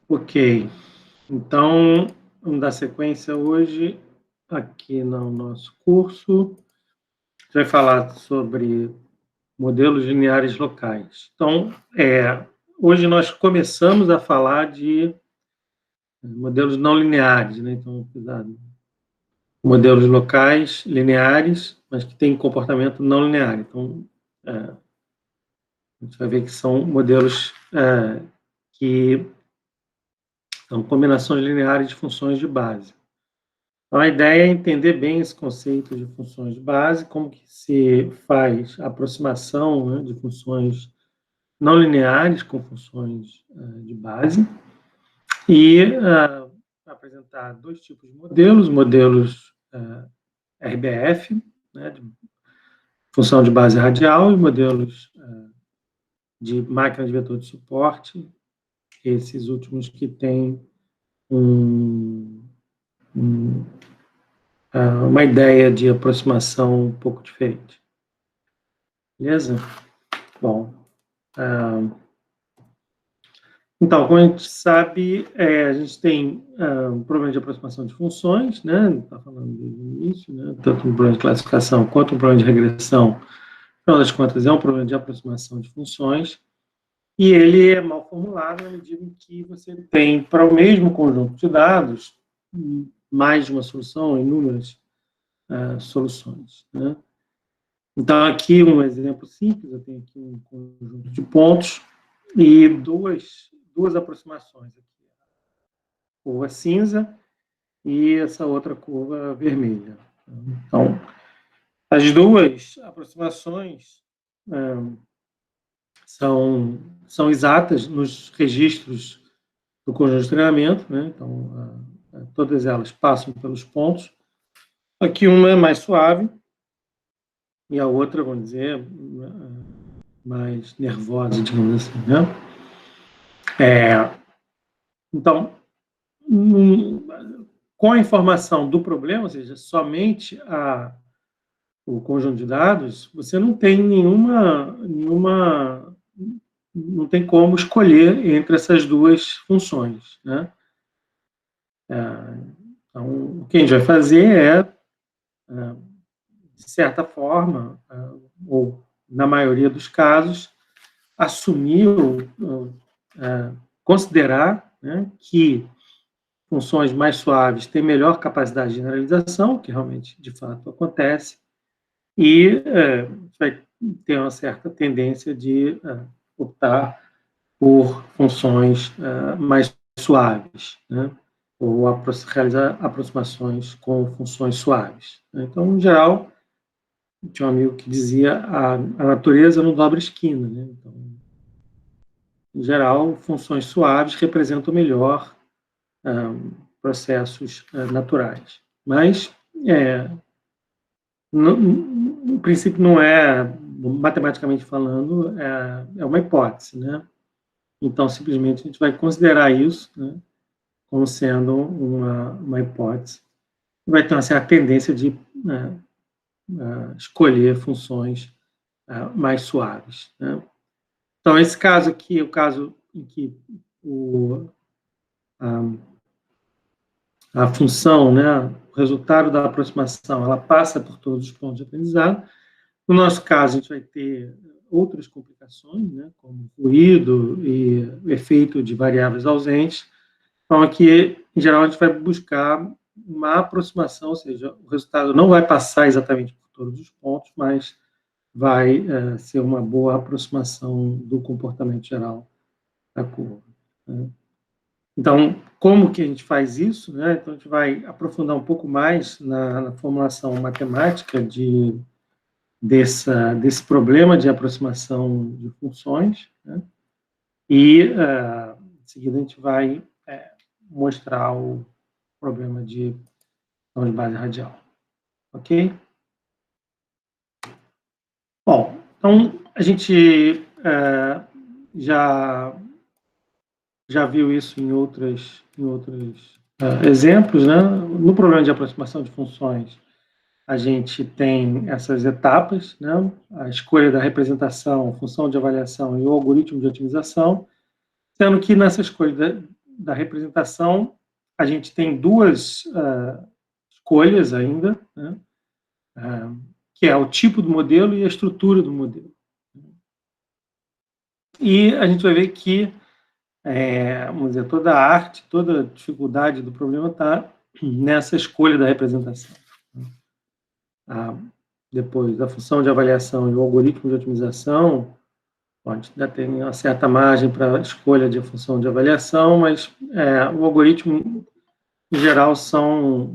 Ok, então vamos dar sequência hoje aqui no nosso curso. A gente vai falar sobre modelos lineares locais. Então, hoje nós começamos a falar de modelos não lineares, né? Então, cuidado. Modelos locais lineares, mas que têm comportamento não linear. Então, a gente vai ver que são modelos que são combinações lineares de funções de base. Então, a ideia é entender bem esse conceito de funções de base, como que se faz a aproximação, né, de funções não lineares com funções de base, e apresentar dois tipos de modelos RBF, né, de função de base radial, e modelos de máquina de vetor de suporte, esses últimos que têm uma ideia de aproximação um pouco diferente. Beleza? Bom, então, como a gente sabe, a gente tem um problema de aproximação de funções, né? Está falando desde o início, né? Tanto um problema de classificação quanto um problema de regressão. No final das contas, é um problema de aproximação de funções, e ele é mal formulado na medida em que você tem, para o mesmo conjunto de dados, mais de uma solução, inúmeras soluções, né? Então, aqui um exemplo simples, eu tenho aqui um conjunto de pontos e duas aproximações. Aqui. A curva cinza e essa outra curva vermelha. Então, as duas aproximações são exatas nos registros do conjunto de treinamento, né? Então, todas elas passam pelos pontos. Aqui uma é mais suave e a outra, vamos dizer, mais nervosa, digamos assim, né? Então, com a informação do problema, ou seja, somente o conjunto de dados, você não tem não tem como escolher entre essas duas funções, né? Então, o que a gente vai fazer de certa forma, ou na maioria dos casos, assumir ou considerar, né, que funções mais suaves têm melhor capacidade de generalização, que realmente, de fato, acontece, e vai ter uma certa tendência de optar por funções mais suaves, né, ou realizar aproximações com funções suaves. Então, em geral, tinha um amigo que dizia a natureza não dobra esquina, né? Então, em geral, funções suaves representam melhor processos naturais. Mas, no princípio, não é, matematicamente falando, é uma hipótese, né? Então, simplesmente, a gente vai considerar isso, né, como sendo uma hipótese. Vai ter uma certa tendência de escolher funções mais suaves, né? Então, esse caso aqui é o caso em que a função, né, o resultado da aproximação, ela passa por todos os pontos de aprendizado. No nosso caso, a gente vai ter outras complicações, né, como ruído e efeito de variáveis ausentes. Então, aqui, em geral, a gente vai buscar uma aproximação, ou seja, o resultado não vai passar exatamente por todos os pontos, mas vai ser uma boa aproximação do comportamento geral da curva, né? Então, como que a gente faz isso, né? Então, a gente vai aprofundar um pouco mais na formulação matemática desse problema de aproximação de funções, né? E, em seguida, a gente vai mostrar o problema de base radial. Ok? Bom, então, a gente já viu isso em outros exemplos, né? No problema de aproximação de funções, a gente tem essas etapas, né? A escolha da representação, função de avaliação e o algoritmo de otimização, sendo que nessa escolha da representação, a gente tem duas escolhas ainda, né? Que é o tipo do modelo e a estrutura do modelo. E a gente vai ver que, vamos dizer, toda a arte, toda a dificuldade do problema está nessa escolha da representação. Depois, a função de avaliação e o algoritmo de otimização, pode ainda ter uma certa margem para a escolha de função de avaliação, mas o algoritmo, em geral, são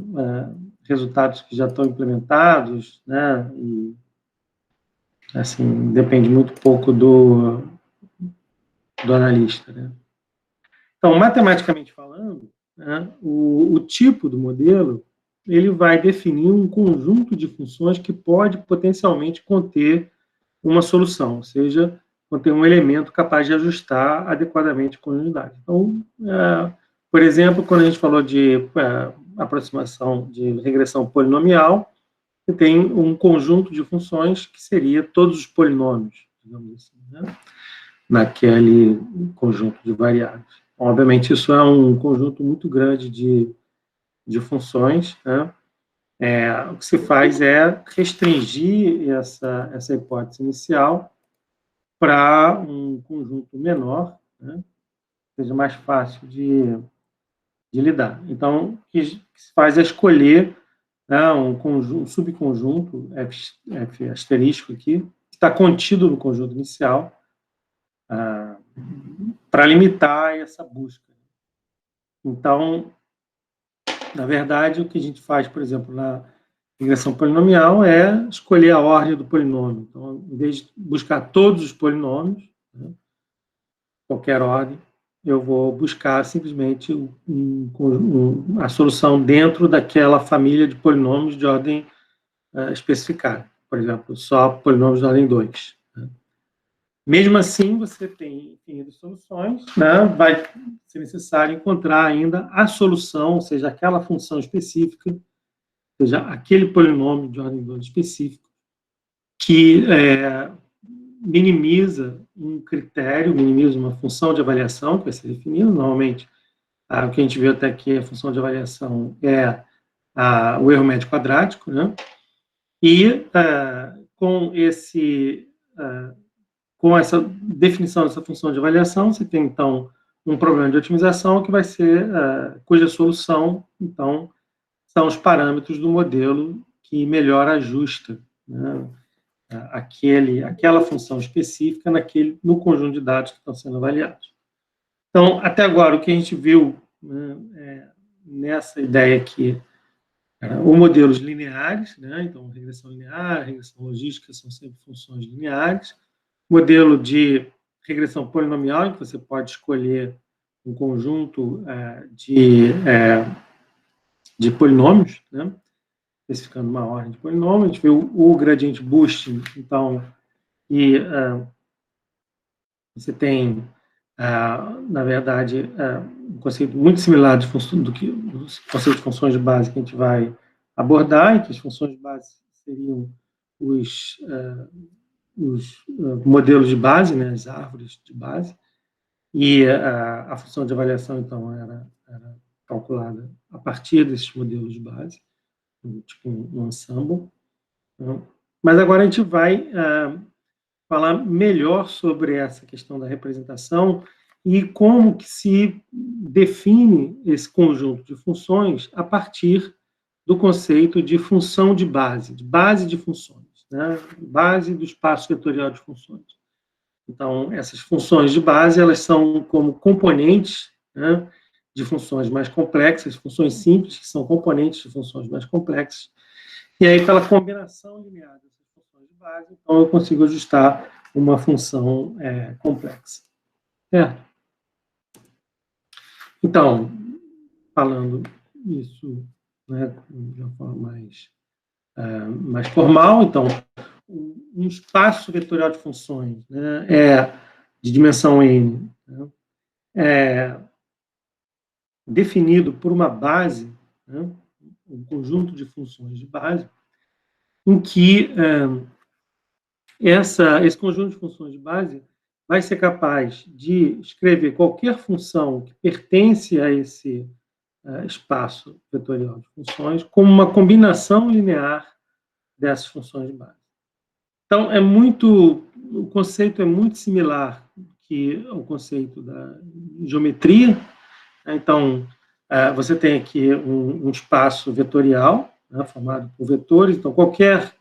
resultados que já estão implementados, né? E, assim, depende muito pouco do analista, né? Então, matematicamente falando, né, o tipo do modelo ele vai definir um conjunto de funções que pode potencialmente conter uma solução, ou seja, conter um elemento capaz de ajustar adequadamente a conjuntividade. Então, por exemplo, quando a gente falou de aproximação de regressão polinomial, você tem um conjunto de funções que seria todos os polinômios, digamos assim, né, naquele conjunto de variáveis. Obviamente, isso é um conjunto muito grande de funções, né? O que se faz é restringir essa hipótese inicial para um conjunto menor, né? Seja mais fácil de lidar. Então, o que se faz é escolher, né, um subconjunto F asterisco aqui, que está contido no conjunto inicial, para limitar essa busca. Então, na verdade, o que a gente faz, por exemplo, na regressão polinomial é escolher a ordem do polinômio. Então, em vez de buscar todos os polinômios, né, qualquer ordem, eu vou buscar simplesmente a solução dentro daquela família de polinômios de ordem especificada. Por exemplo, só polinômios de ordem 2. Né? Mesmo assim, você tem infinitas soluções, né? Vai ser necessário encontrar ainda a solução, ou seja, aquela função específica, ou seja, aquele polinômio de ordem 2 específico, que minimiza um critério, minimiza uma função de avaliação que vai ser definida. Normalmente, o que a gente viu até aqui, a função de avaliação é o erro médio quadrático, né? E com essa definição dessa função de avaliação, você tem, então, um problema de otimização que vai ser, cuja solução, então, são os parâmetros do modelo que melhor ajusta, né, aquela função específica no conjunto de dados que estão sendo avaliados. Então, até agora, o que a gente viu, né, nessa ideia aqui, ou modelos lineares, né, então, regressão linear, regressão logística são sempre funções lineares, modelo de regressão polinomial, em que você pode escolher um conjunto de polinômios, né, especificando uma ordem de polinômios. A gente vê o gradiente boosting, então, e você tem, na verdade, um conceito muito similar do conceito de funções de base que a gente vai abordar, em que as funções de base seriam os modelos de base, né, as árvores de base, e a função de avaliação, então, era calculada a partir desses modelos de base, tipo um ensemble. Então, mas agora a gente vai falar melhor sobre essa questão da representação e como que se define esse conjunto de funções a partir do conceito de função de base de funções, né? Base do espaço vetorial de funções. Então, essas funções de base, elas são como componentes, né, de funções mais complexas, funções simples, que são componentes de funções mais complexas. E aí, pela combinação linear dessas funções de base, então eu consigo ajustar uma função complexa. Certo? Então, falando isso, né, de uma forma mais formal, então, um espaço vetorial de funções, né, de dimensão n, né, definido por uma base, né, um conjunto de funções de base, em que esse conjunto de funções de base vai ser capaz de escrever qualquer função que pertence a esse espaço vetorial de funções como uma combinação linear dessas funções de base. Então, o conceito é muito similar que o conceito da geometria. Então, você tem aqui um espaço vetorial, né, formado por vetores. Então, qualquer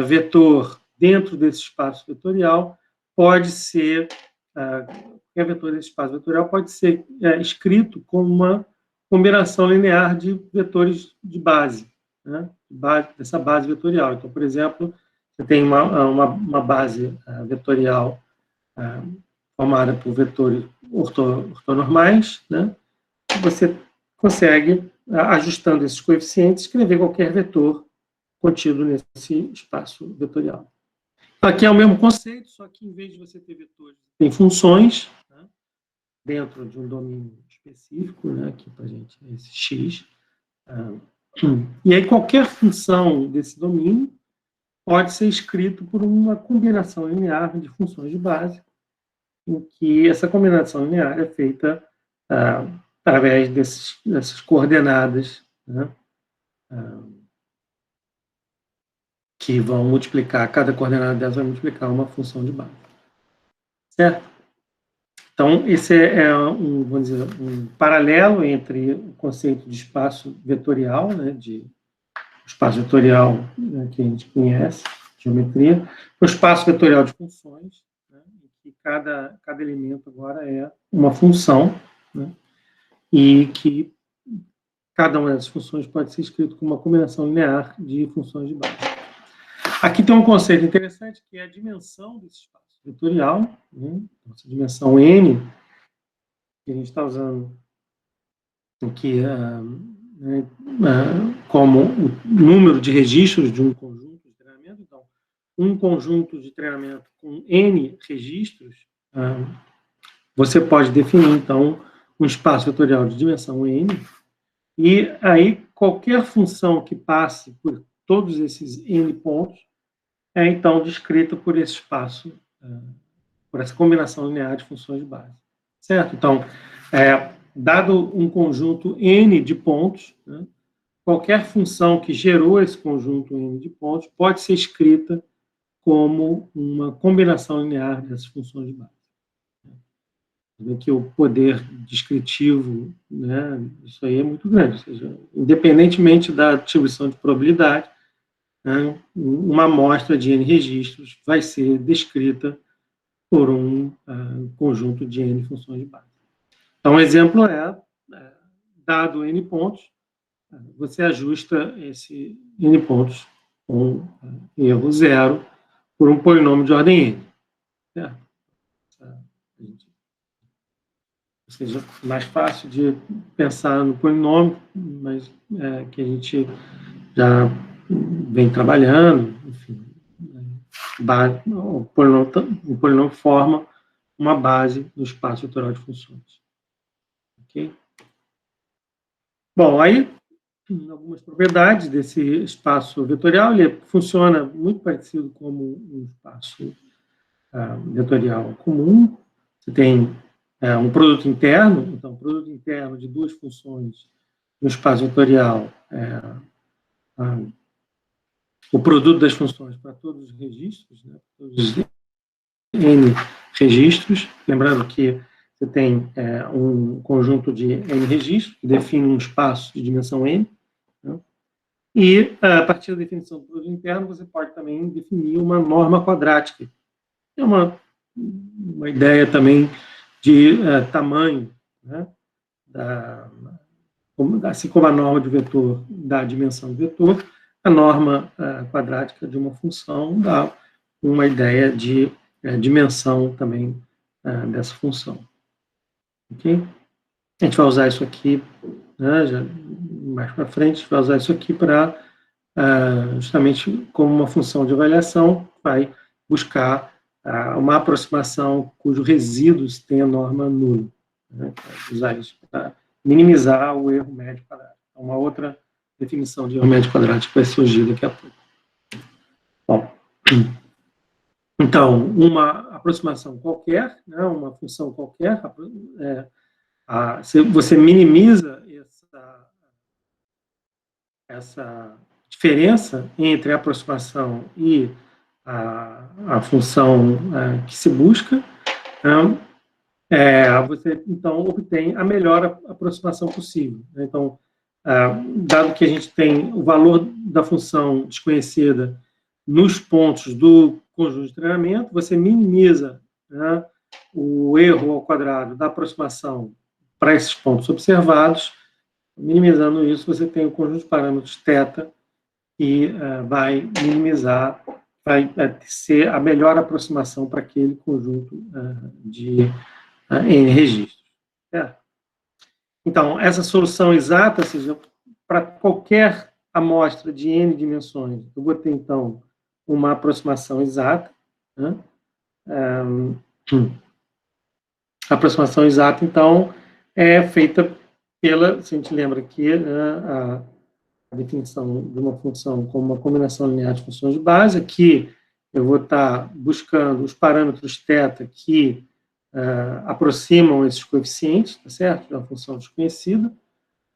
vetor dentro desse espaço vetorial pode ser, qualquer vetor desse espaço vetorial pode ser escrito como uma combinação linear de vetores de base, né, dessa base vetorial. Então, por exemplo, você tem uma base vetorial formada por vetores ortonormais, né? Você consegue, ajustando esses coeficientes, escrever qualquer vetor contido nesse espaço vetorial. Aqui é o mesmo conceito, só que em vez de você ter vetores, tem funções, né, dentro de um domínio específico, né, aqui para a gente é esse x. E aí qualquer função desse domínio pode ser escrito por uma combinação linear de funções de base, em que essa combinação linear é feita através dessas coordenadas, né, que vão multiplicar, cada coordenada delas vai multiplicar uma função de base. Certo? Então, esse vamos dizer, um paralelo entre o conceito de espaço vetorial, né, de espaço vetorial, né, que a gente conhece, geometria, o espaço vetorial de funções, né, em que cada elemento agora é uma função, né, e que cada uma dessas funções pode ser escrito como uma combinação linear de funções de base. Aqui tem um conceito interessante, que é a dimensão desse espaço vetorial, né, essa dimensão n, que a gente está usando aqui como o número de registros de um conjunto de treinamento. Então, um conjunto de treinamento com n registros, você pode definir, então, um espaço vetorial de dimensão n, e aí qualquer função que passe por todos esses n pontos é, então, descrita por esse espaço, por essa combinação linear de funções de base. Certo? Então, dado um conjunto n de pontos, né, qualquer função que gerou esse conjunto n de pontos pode ser escrita como uma combinação linear dessas funções de base. Que o poder descritivo, né, isso aí é muito grande, ou seja, independentemente da distribuição de probabilidade, né, uma amostra de n registros vai ser descrita por um conjunto de n funções de base. Então, um exemplo dado n pontos, você ajusta esse n pontos com erro zero por um polinômio de ordem n. Certo? Ou seja, mais fácil de pensar no polinômio, mas que a gente já vem trabalhando, enfim. O polinômio forma uma base no espaço vetorial de funções. Ok? Bom, aí, algumas propriedades desse espaço vetorial, ele funciona muito parecido como um espaço vetorial comum. Você tem um produto interno, então, produto interno de duas funções no espaço vetorial o produto das funções para todos os registros, né, todos os n registros, lembrando que você tem um conjunto de n registros, que define um espaço de dimensão n, né, e a partir da definição do produto interno, você pode também definir uma norma quadrática. É uma ideia também de tamanho, né, assim como a norma de vetor dá a dimensão do vetor, a norma quadrática de uma função dá uma ideia de dimensão também dessa função. Ok? A gente vai usar isso aqui, né, já mais para frente, a gente vai usar isso aqui para, justamente como uma função de avaliação, vai buscar uma aproximação cujo resíduos tenha norma nula. Né, usar isso para minimizar o erro médio quadrático. Uma outra definição de erro médio quadrático vai surgir daqui a pouco. Bom, Então, uma aproximação qualquer, né, uma função qualquer, você minimiza essa diferença entre a aproximação e a função que se busca, né, você, então, obtém a melhor aproximação possível. Então, dado que a gente tem o valor da função desconhecida nos pontos do conjunto de treinamento, você minimiza, né, o erro ao quadrado da aproximação para esses pontos observados. Minimizando isso, você tem o conjunto de parâmetros θ, que vai minimizar, vai ser a melhor aproximação para aquele conjunto de N registros. Então, essa solução exata, ou seja, para qualquer amostra de N dimensões, eu vou ter, então, uma aproximação exata, né? A aproximação exata, então, é feita pela, se a gente lembra aqui, a definição de uma função como uma combinação linear de funções de base, que eu vou estar buscando os parâmetros θ que aproximam esses coeficientes, tá certo? De uma função desconhecida,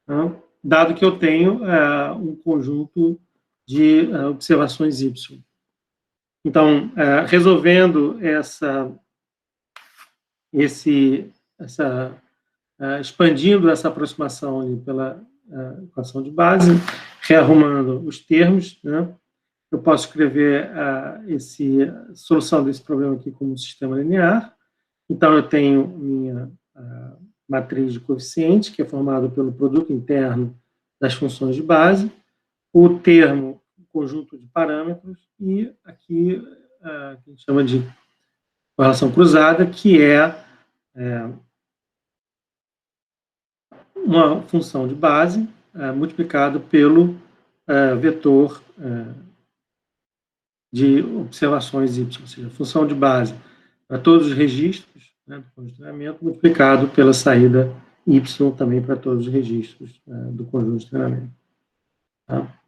né? Dado que eu tenho um conjunto de observações y. Então, resolvendo expandindo essa aproximação ali pela equação de base, rearrumando os termos, né, eu posso escrever a solução desse problema aqui como um sistema linear. Então, eu tenho minha matriz de coeficientes, que é formada pelo produto interno das funções de base, o termo, conjunto de parâmetros, e aqui que a gente chama de correlação cruzada, que é uma função de base multiplicado pelo vetor de observações y, ou seja, função de base para todos os registros, né, do conjunto de treinamento, multiplicado pela saída y também para todos os registros do conjunto de treinamento. Tá?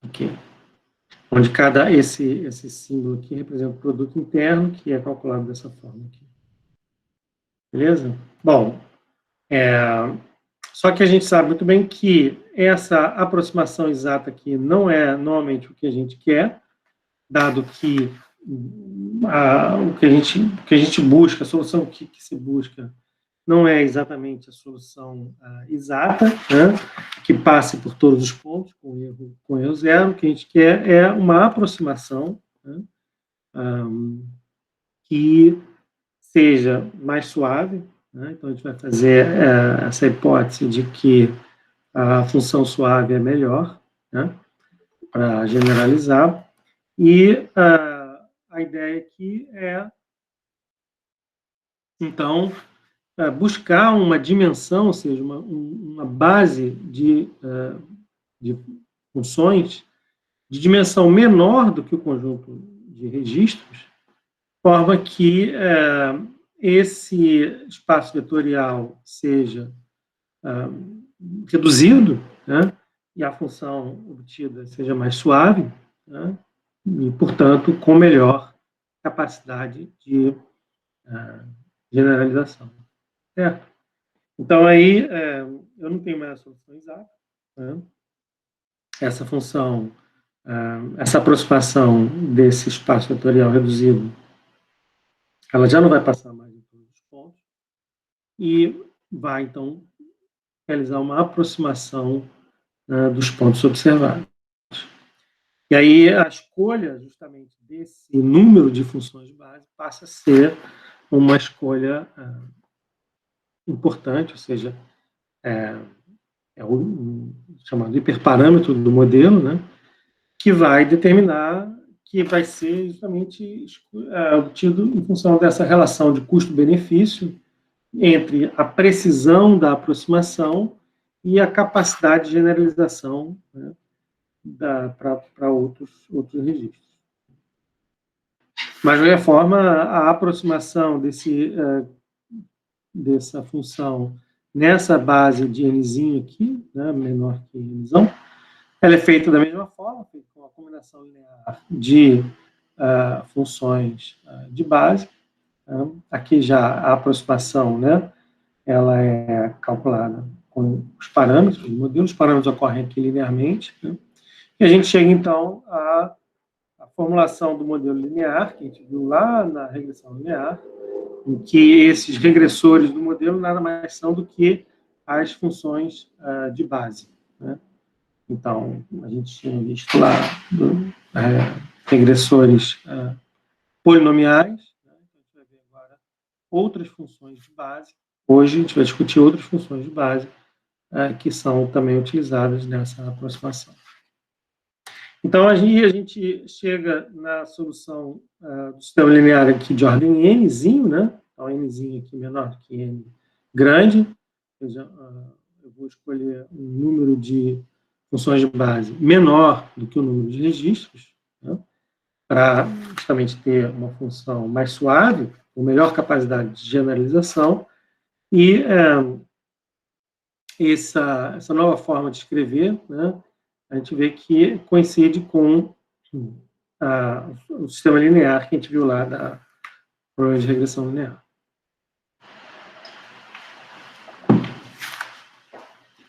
Ok. Onde esse símbolo aqui representa o produto interno, que é calculado dessa forma aqui. Beleza? Bom, só que a gente sabe muito bem que essa aproximação exata aqui não é normalmente o que a gente quer, dado que o que a gente busca, a solução que se busca, não é exatamente a solução exata, né, que passe por todos os pontos com erro zero. O que a gente quer é uma aproximação, né, que seja mais suave, né? Então, a gente vai fazer essa hipótese de que a função suave é melhor, né, para generalizar. E a ideia aqui é, então, buscar uma dimensão, ou seja, uma base de funções de dimensão menor do que o conjunto de registros, de forma que esse espaço vetorial seja reduzido, né, e a função obtida seja mais suave, né, e, portanto, com melhor capacidade de generalização. Certo? Então, aí, eu não tenho mais a solução exata, né? Essa função, essa aproximação desse espaço vetorial reduzido, ela já não vai passar mais em todos os pontos, e vai, então, realizar uma aproximação dos pontos observados. E aí a escolha, justamente, desse número de funções de base passa a ser uma escolha importante, ou seja, é o chamado hiperparâmetro do modelo, né, que vai determinar, que vai ser justamente obtido em função dessa relação de custo-benefício entre a precisão da aproximação e a capacidade de generalização, né, para outros registros. Mas, de qualquer forma, a aproximação dessa função nessa base de nzinho aqui, né, menor que nzão, ela é feita da mesma forma, feita com a combinação linear de funções de base. Aqui já a aproximação, né, ela é calculada com os parâmetros do modelo, os parâmetros ocorrem aqui linearmente, né, e a gente chega, então, à formulação do modelo linear, que a gente viu lá na regressão linear, em que esses regressores do modelo nada mais são do que as funções de base, né? Então, a gente tinha visto lá regressores polinomiais, né? A gente vai ver agora outras funções de base. Hoje a gente vai discutir outras funções de base que são também utilizadas nessa aproximação. Então, a gente chega na solução do sistema linear aqui de ordem nzinho, né? Então, nzinho aqui menor do que n grande. Eu vou escolher um número de funções de base menor do que o número de registros, né? Para justamente ter uma função mais suave, com melhor capacidade de generalização. E essa nova forma de escrever, né, a gente vê que coincide com o sistema linear que a gente viu lá da prova de regressão linear.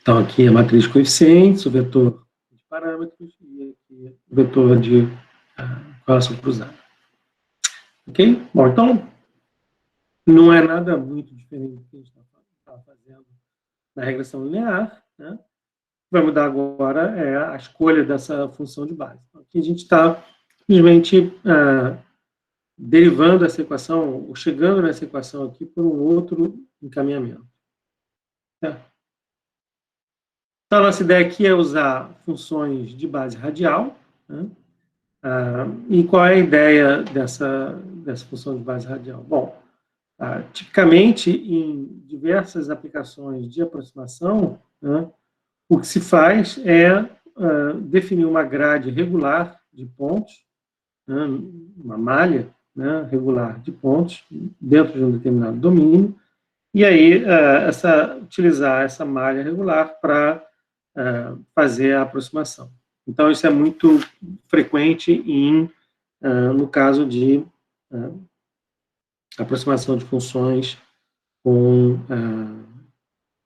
Então, aqui a matriz de coeficientes, o vetor de parâmetros e aqui o vetor de correlação cruzada. Ok? Bom, então, não é nada muito diferente do que a gente está fazendo na regressão linear, né? O que vai mudar agora é a escolha dessa função de base. Então, aqui a gente está simplesmente derivando essa equação, ou chegando nessa equação aqui por um outro encaminhamento. Certo? Então, a nossa ideia aqui é usar funções de base radial, né? E qual é a ideia dessa função de base radial? Bom, tipicamente, em diversas aplicações de aproximação, né, o que se faz é definir uma grade regular de pontos, né, uma malha, né, regular de pontos dentro de um determinado domínio, e aí utilizar essa malha regular para fazer a aproximação. Então, isso é muito frequente no caso de aproximação de funções com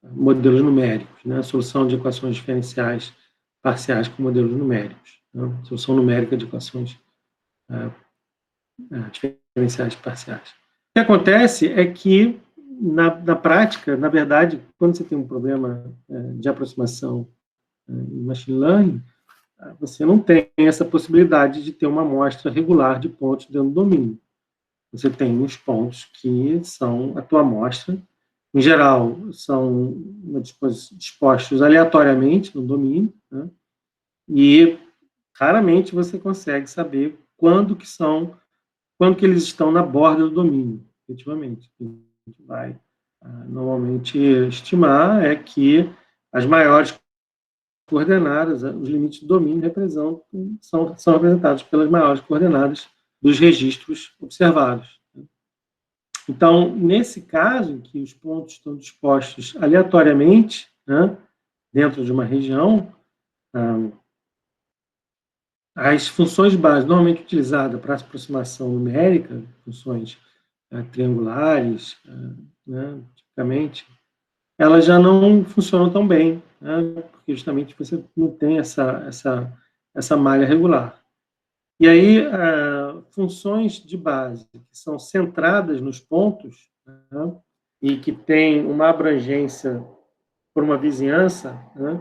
modelos numéricos, né? Solução de equações diferenciais parciais com modelos numéricos, né? Solução numérica de equações diferenciais parciais. O que acontece é que, na prática, na verdade, quando você tem um problema de aproximação em machine learning, você não tem essa possibilidade de ter uma amostra regular de pontos dentro do domínio. Você tem os pontos que são a tua amostra. Em geral, são dispostos aleatoriamente no domínio, né? E raramente você consegue saber quando que eles estão na borda do domínio, efetivamente. O que a gente vai normalmente estimar é que as maiores coordenadas, os limites do domínio são representados pelas maiores coordenadas dos registros observados. Então, nesse caso, em que os pontos estão dispostos aleatoriamente, né, dentro de uma região, as funções de base normalmente utilizadas para aproximação numérica, funções triangulares, né, tipicamente, elas já não funcionam tão bem, né, porque justamente você não tem essa malha regular. E aí, funções de base que são centradas nos pontos, né, e que têm uma abrangência por uma vizinhança, né,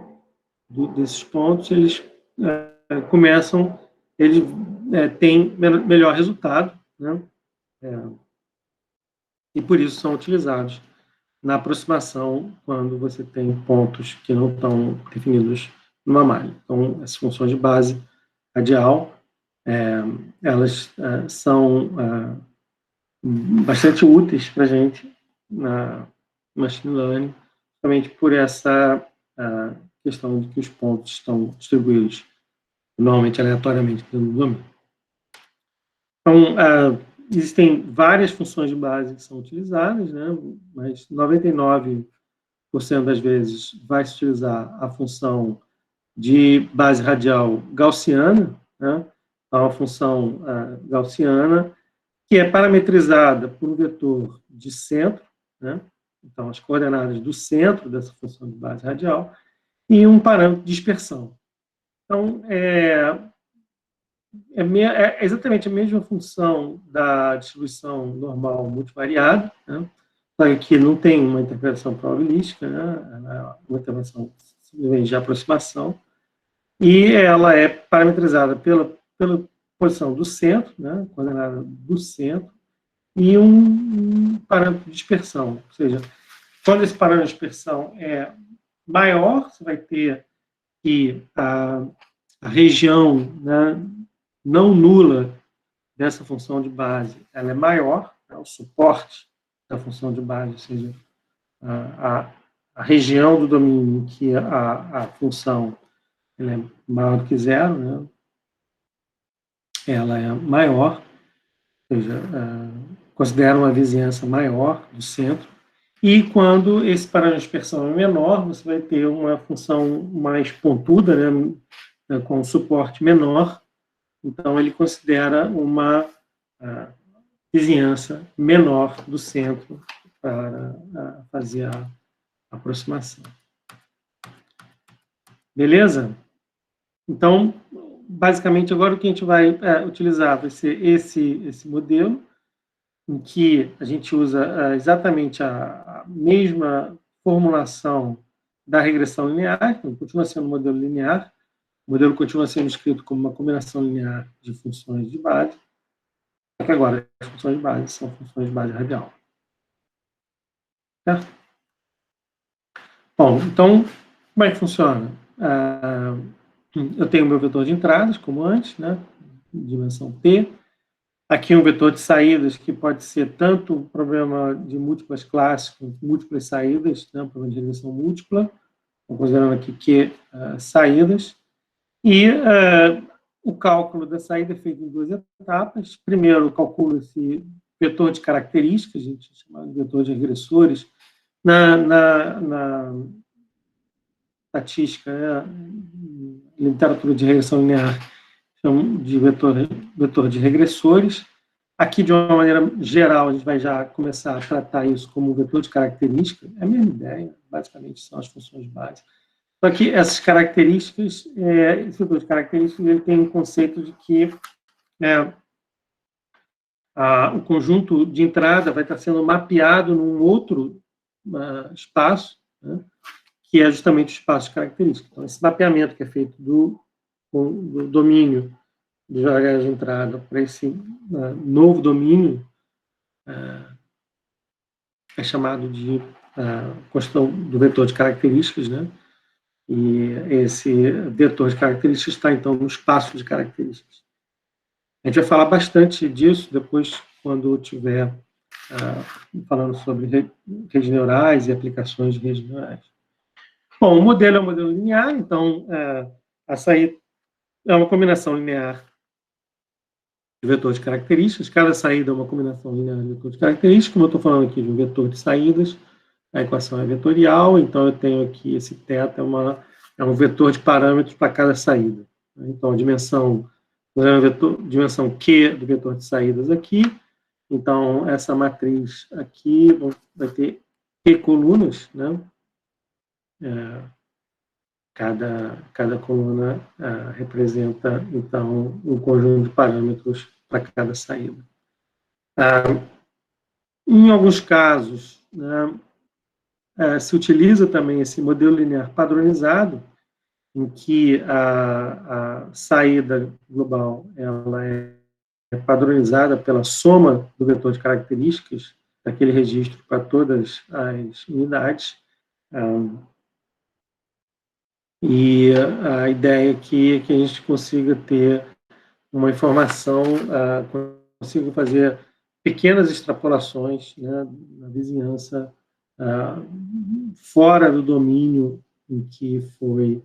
desses pontos, eles têm melhor resultado, né, e por isso são utilizados na aproximação quando você tem pontos que não estão definidos numa malha. Então, essas funções de base radial, elas são bastante úteis para a gente na machine learning, justamente por essa questão de que os pontos estão distribuídos normalmente aleatoriamente dentro do domínio. Então, existem várias funções de base que são utilizadas, né, mas 99% das vezes vai se utilizar a função de base radial gaussiana, né? É uma função gaussiana, que é parametrizada por um vetor de centro, né? Então, as coordenadas do centro dessa função de base radial, e um parâmetro de dispersão. Então, é exatamente a mesma função da distribuição normal multivariada, né? Só que não tem uma interpretação probabilística, né? Uma intervenção de aproximação, e ela é parametrizada pela posição do centro, né? Coordenada do centro, e um parâmetro de dispersão, ou seja, quando esse parâmetro de dispersão é maior, você vai ter que a região, né, não nula dessa função de base, ela é maior, né, o suporte da função de base, ou seja, a região do domínio em que a função ela é maior do que zero, né, ela é maior, ou seja, considera uma vizinhança maior do centro, e quando esse parâmetro de dispersão é menor, você vai ter uma função mais pontuda, né, com suporte menor, então ele considera uma vizinhança menor do centro para fazer a aproximação. Beleza? Então, basicamente, agora o que a gente vai utilizar vai ser esse modelo, em que a gente usa exatamente a mesma formulação da regressão linear, então continua sendo um modelo linear, o modelo continua sendo escrito como uma combinação linear de funções de base, só que agora as funções de base são funções de base radial. Certo? Bom, então, como é que funciona? Eu tenho o meu vetor de entradas, como antes, né? Dimensão P. Aqui um vetor de saídas, que pode ser tanto um problema de múltiplas classes, quanto múltiplas saídas, né? Um problema de regressão múltipla, considerando aqui Q saídas. E o cálculo da saída é feito em duas etapas. Primeiro, calcula esse vetor de características, a gente chama de vetor de regressores. Na estatística, literatura de regressão linear, chamam de vetor de regressores. Aqui, de uma maneira geral, a gente vai já começar a tratar isso como vetor de característica. É a mesma ideia, basicamente, são as funções básicas. Só que essas características, esse vetor de características, ele tem um conceito de que o conjunto de entrada vai estar sendo mapeado num outro espaço, né, que é justamente o espaço de características. Então, esse mapeamento que é feito do domínio de variáveis de entrada para esse novo domínio é chamado de questão do vetor de características, né? E esse vetor de características está, então, no espaço de características. A gente vai falar bastante disso depois, quando estiver falando sobre redes neurais e aplicações de redes neurais. Bom, o modelo é um modelo linear, então, açaí é uma combinação linear de vetor de características, cada saída é uma combinação linear de vetor de características, como eu estou falando aqui de um vetor de saídas, a equação é vetorial, então eu tenho aqui esse θ, é um vetor de parâmetros para cada saída. Então, a dimensão Q do vetor de saídas aqui, então essa matriz aqui vai ter Q colunas, né? Cada coluna representa, então, um conjunto de parâmetros para cada saída. Em alguns casos, né, se utiliza também esse modelo linear padronizado, em que a saída global ela é padronizada pela soma do vetor de características daquele registro para todas as unidades. E a ideia aqui é que a gente consiga ter uma informação, consiga fazer pequenas extrapolações, né, na vizinhança fora do domínio em que foi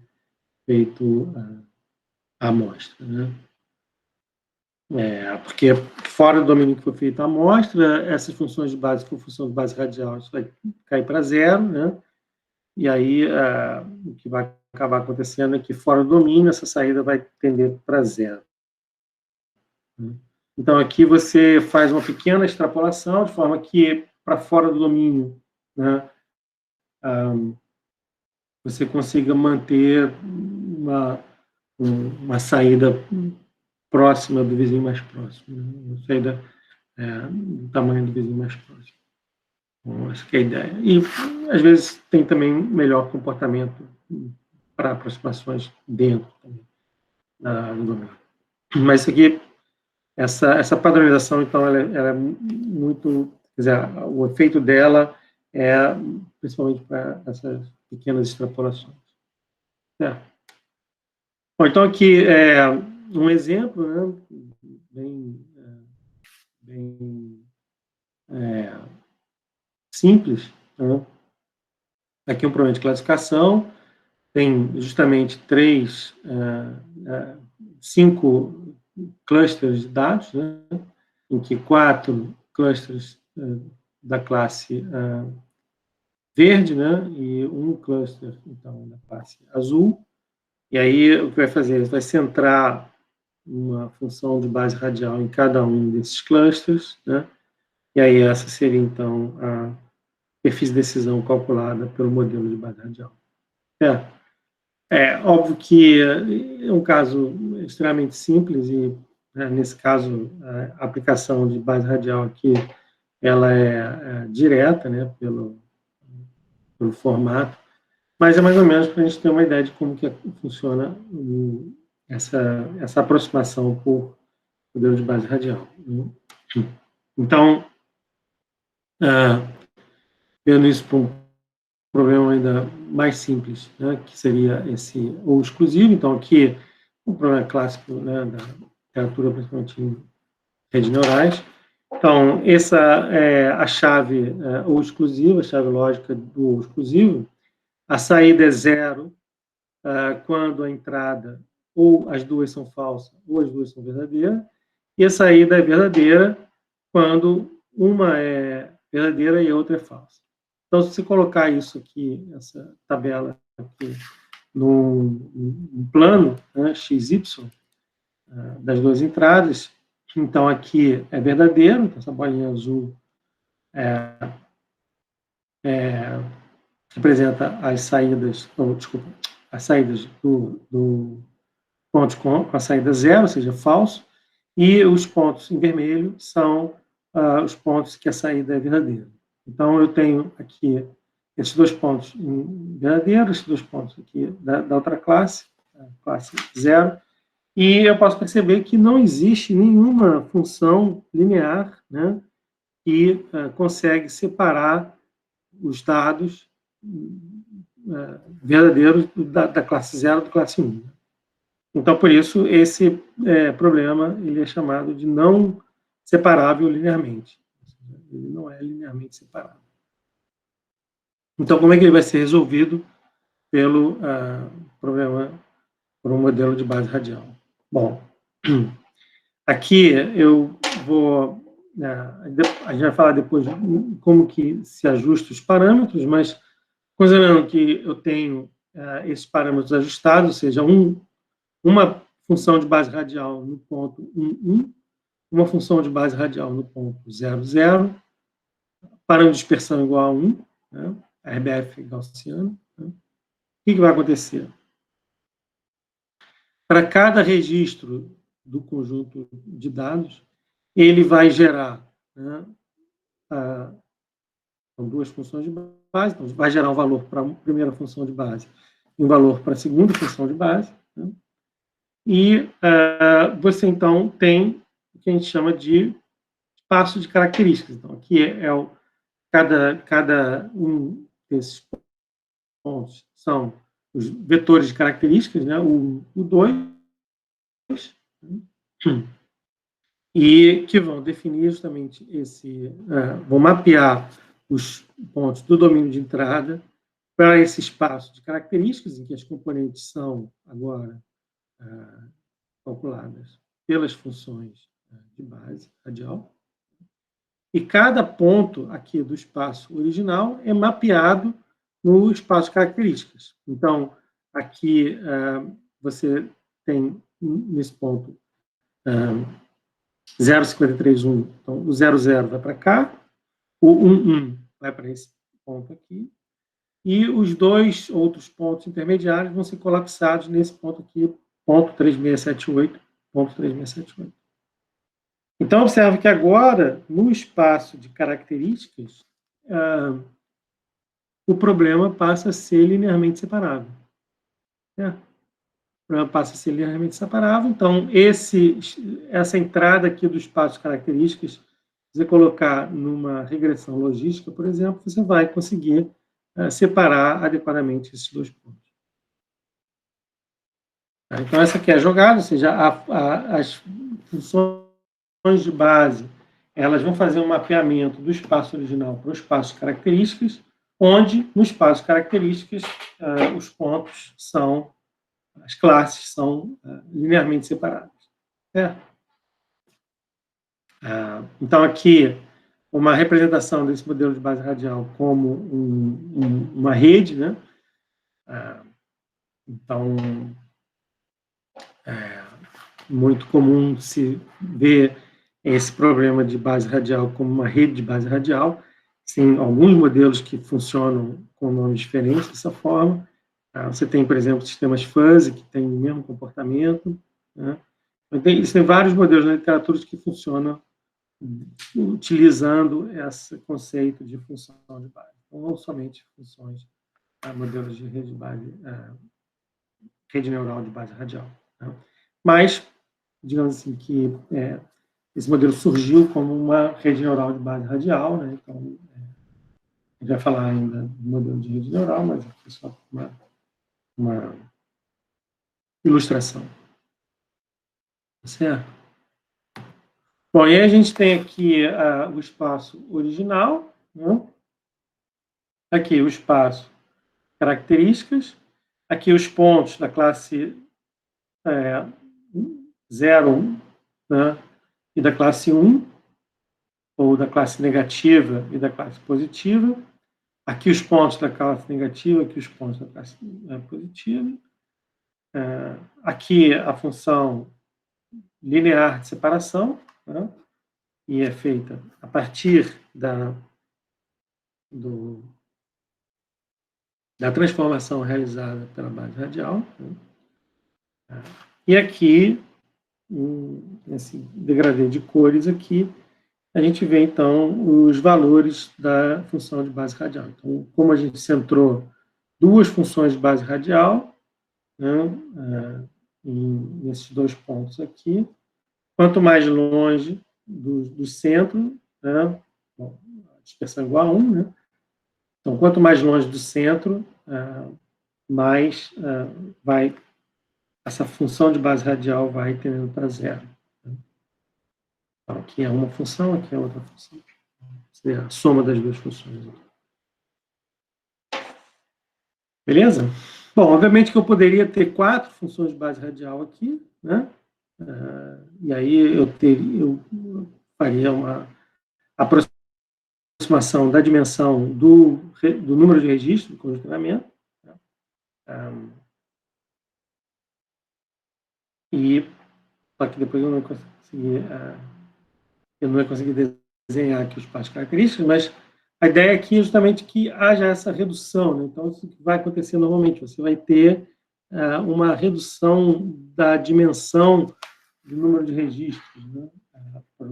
feito a amostra, né? Porque fora do domínio que foi feita a amostra, essas funções de base, que função de base radial, isso vai cair para zero, né? E aí o que vai acabar acontecendo é que fora do domínio essa saída vai tender para zero. Então, aqui você faz uma pequena extrapolação, de forma que, para fora do domínio, né, você consiga manter uma saída próxima do vizinho mais próximo, né? Uma saída do tamanho do vizinho mais próximo. Bom, acho que é a ideia. E, às vezes, tem também melhor comportamento para aproximações dentro também, do domínio. Mas isso aqui, essa padronização, então, ela é muito... Quer dizer, o efeito dela é principalmente para essas pequenas extrapolações. Bom, então, aqui é um exemplo, né, bem simples, né? Aqui um problema de classificação, tem justamente 5 clusters de dados, né, em que 4 clusters da classe verde, né, e um cluster, então, da classe azul. E aí, o que vai fazer? Ele vai centrar uma função de base radial em cada um desses clusters, né, e aí essa seria, então, a perfis de decisão calculada pelo modelo de base radial. Óbvio que é um caso extremamente simples e, nesse caso, a aplicação de base radial aqui, ela é direta, né, pelo formato, mas é mais ou menos para a gente ter uma ideia de como que funciona essa aproximação por modelo de base radial. Então, vendo isso para um problema ainda mais simples, né, que seria esse ou exclusivo. Então, aqui, um problema clássico, né, da literatura, principalmente em redes neurais. Então, essa é a chave ou exclusiva, a chave lógica do ou exclusivo. A saída é 0 quando a entrada ou as duas são falsas ou as duas são verdadeiras, e a saída é verdadeira quando uma é verdadeira e a outra é falsa. Então, se você colocar isso aqui, essa tabela aqui, num plano, né, XY, das duas entradas, então aqui é verdadeiro, então essa bolinha azul representa as saídas, as saídas do ponto com a saída 0, ou seja, falso, e os pontos em vermelho são os pontos que a saída é verdadeira. Então, eu tenho aqui esses 2 pontos verdadeiros, esses 2 pontos aqui da outra classe, classe 0, e eu posso perceber que não existe nenhuma função linear, né, que consegue separar os dados verdadeiros da classe 0 da classe 1. Então, por isso, esse problema ele é chamado de não separável linearmente. Ele não é linearmente separável. Então, como é que ele vai ser resolvido pelo problema, por um modelo de base radial? Bom, aqui eu vou... a gente vai falar depois como que se ajusta os parâmetros, mas considerando que eu tenho esses parâmetros ajustados, ou seja, uma função de base radial no ponto 1, uma função de base radial no ponto 0, 0, parâmetro de dispersão igual a 1, né, RBF gaussiano. Né? O que vai acontecer? Para cada registro do conjunto de dados, ele vai gerar, né, duas funções de base, então vai gerar um valor para a primeira função de base e um valor para a segunda função de base, né? E você, então, tem o que a gente chama de espaço de características. Então, aqui cada um desses pontos são os vetores de características, né? O 2, e que vão definir justamente vão mapear os pontos do domínio de entrada para esse espaço de características, em que as componentes são agora calculadas pelas funções de base radial. E cada ponto aqui do espaço original é mapeado no espaço de características. Então, aqui você tem, nesse ponto, 0,531. Então, o 00 vai para cá, o 11 vai para esse ponto aqui, e os dois outros pontos intermediários vão ser colapsados nesse ponto aqui, ponto 3678, ponto 3678. Então, observe que agora, no espaço de características, o problema passa a ser linearmente separável. O problema passa a ser linearmente separável. Então, essa entrada aqui do espaço de características, se você colocar numa regressão logística, por exemplo, você vai conseguir separar adequadamente esses dois pontos. Então, essa aqui é a jogada, ou seja, as funções de base, elas vão fazer um mapeamento do espaço original para o espaço de características, onde, no espaço de características, os pontos são, as classes são linearmente separadas. Certo? Então, aqui, uma representação desse modelo de base radial como uma rede, né? Então, muito comum se ver esse problema de base radial como uma rede de base radial. Tem alguns modelos que funcionam com nomes diferentes dessa forma. Você tem, por exemplo, sistemas fuzzy, que têm o mesmo comportamento. Né? Existem vários modelos na literatura que funcionam utilizando esse conceito de função de base. Então, não somente funções, modelos de rede de base, rede neural de base radial. Né? Mas, digamos assim, que esse modelo surgiu como uma rede neural de base radial, né? Então, a gente vai falar ainda do modelo de rede neural, mas aqui é só uma ilustração. Certo? Bom, e aí a gente tem aqui o espaço original, né? Aqui o espaço características, aqui os pontos da classe 0, 1, né? E da classe 1, ou da classe negativa e da classe positiva. Aqui os pontos da classe negativa, aqui os pontos da classe positiva. Aqui a função linear de separação, né? E é feita a partir da transformação realizada pela base radial. Né? E aqui, nesse degradê de cores aqui, a gente vê, então, os valores da função de base radial. Então, como a gente centrou duas funções de base radial, né, nesses dois pontos aqui, quanto mais longe do centro, né, bom, a dispersão é igual a 1, né? Então, quanto mais longe do centro, mais essa função de base radial vai tendendo para zero. Né? Então, aqui é uma função, aqui é outra função. É a soma das duas funções. Beleza? Bom, obviamente que eu poderia ter 4 funções de base radial aqui, né? E aí eu faria uma aproximação da dimensão do número de registros do congestionamento. Né? Só que depois eu não ia conseguir desenhar aqui os espaços característicos, mas a ideia aqui é justamente que haja essa redução. Né? Então, isso que vai acontecer normalmente, você vai ter uma redução da dimensão do número de registros, né? Para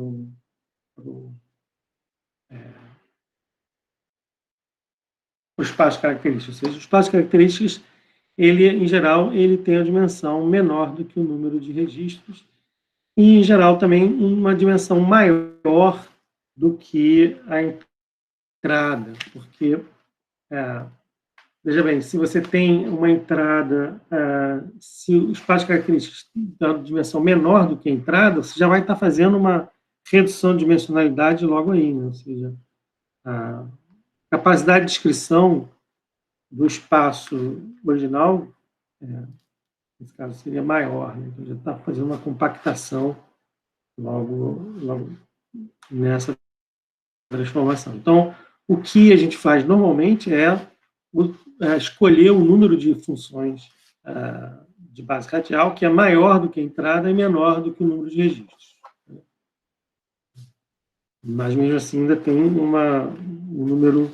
o espaço característico. Ou seja, o espaço característicos, ele, em geral, ele tem a dimensão menor do que o número de registros e, em geral, também uma dimensão maior do que a entrada, porque, veja bem, se você tem uma entrada, se o espaço de características tem uma dimensão menor do que a entrada, você já vai estar fazendo uma redução de dimensionalidade logo aí, né? Ou seja, a capacidade de descrição do espaço original, nesse caso, seria maior, né? Então, já está fazendo uma compactação logo nessa transformação. Então, o que a gente faz normalmente é escolher o número de funções de base radial que é maior do que a entrada e menor do que o número de registros. mas mesmo assim ainda tem um número,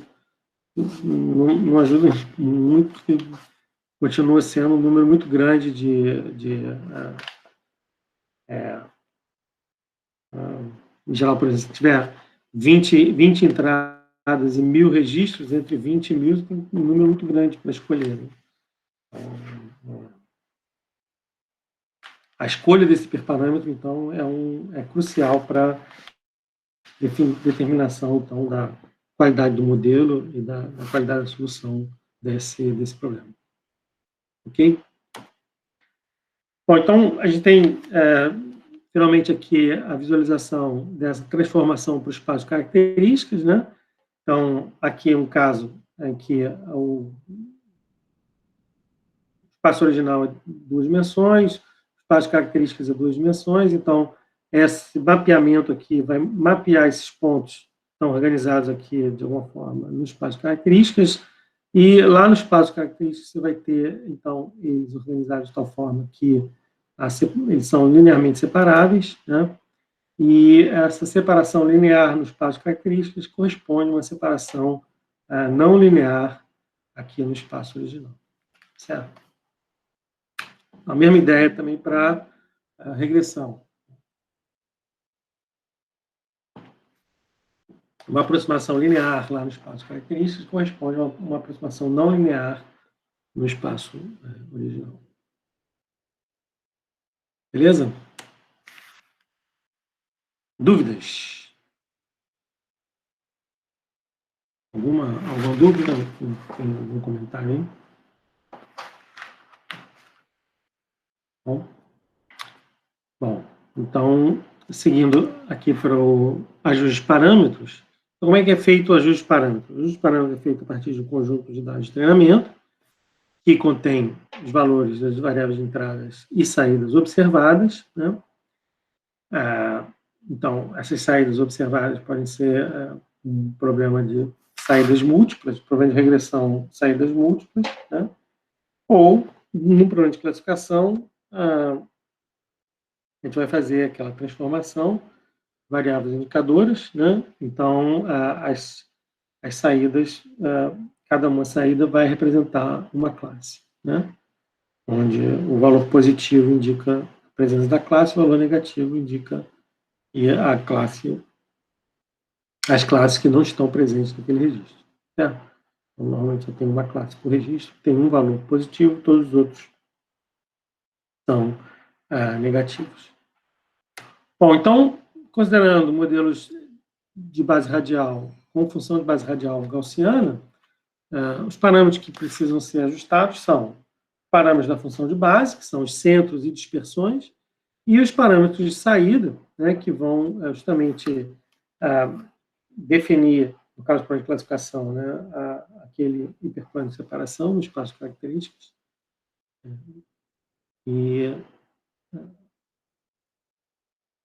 não ajuda muito, continua sendo um número muito grande em geral, por exemplo, se tiver 20 entradas e 1.000 registros, entre 20 e 1.000 tem um número muito grande para escolher. Né? A escolha desse hiperparâmetro, então, é crucial para determinação então, da qualidade do modelo e da qualidade da solução desse problema. Ok? Bom, então, a gente tem, finalmente, aqui a visualização dessa transformação para o espaço de características, né? Então, aqui é um caso em que o espaço original é 2 dimensões, o espaço de características é 2 dimensões, então, esse mapeamento aqui vai mapear esses pontos que estão organizados aqui, de alguma forma, no espaço de características, e lá no espaço de características você vai ter, então, eles organizados de tal forma que eles são linearmente separáveis, né? E essa separação linear no espaço de características corresponde a uma separação não linear aqui no espaço original. Certo? A mesma ideia também para a regressão. Uma aproximação linear lá no espaço de características corresponde a uma aproximação não linear no espaço original. Beleza? Dúvidas? Alguma dúvida? Tem algum comentário aí? Bom, então, seguindo aqui para o ajuste de parâmetros, como é que é feito o ajuste de parâmetros? O ajuste de parâmetros é feito a partir de um conjunto de dados de treinamento, que contém os valores das variáveis de entradas e saídas observadas, né? Então, essas saídas observadas podem ser um problema de saídas múltiplas, problema de regressão de saídas múltiplas, né? Ou, no problema de classificação, a gente vai fazer aquela transformação, variáveis indicadoras, né? Então, as saídas, cada uma saída vai representar uma classe, né? Onde o valor positivo indica a presença da classe, o valor negativo indica as classes que não estão presentes naquele registro. Certo? Então, normalmente eu tenho uma classe por registro, tem um valor positivo, todos os outros são negativos. Bom, então, considerando modelos de base radial com função de base radial gaussiana, os parâmetros que precisam ser ajustados são parâmetros da função de base, que são os centros e dispersões, e os parâmetros de saída, né, que vão justamente definir, no caso do plano de classificação, né, aquele hiperplano de separação no espaço de características. E